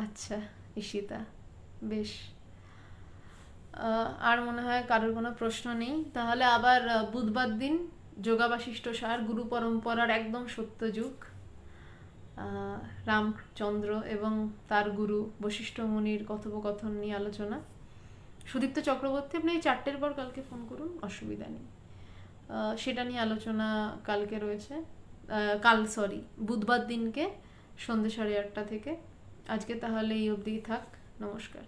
S1: আচ্ছা ঈশিতা, বেশ, আর মনে হয় কারোর কোনো প্রশ্ন নেই, তাহলে আবার বুধবার দিন যোগাবাশিষ্ট সার, গুরু পরম্পরার একদম সত্য যুগ, রামচন্দ্র এবং তার গুরু বশিষ্ঠ মুনির কথোপকথন নিয়ে আলোচনা। সুদীপ্ত চক্রবর্তী, আপনি 4টের পর কালকে ফোন করুন, অসুবিধা নেই, সেটা নিয়ে আলোচনা কালকে রয়েছে, বুধবার দিনকে সন্ধ্যে 8:30 থেকে। আজকে তাহলে এই অবধি থাক, নমস্কার।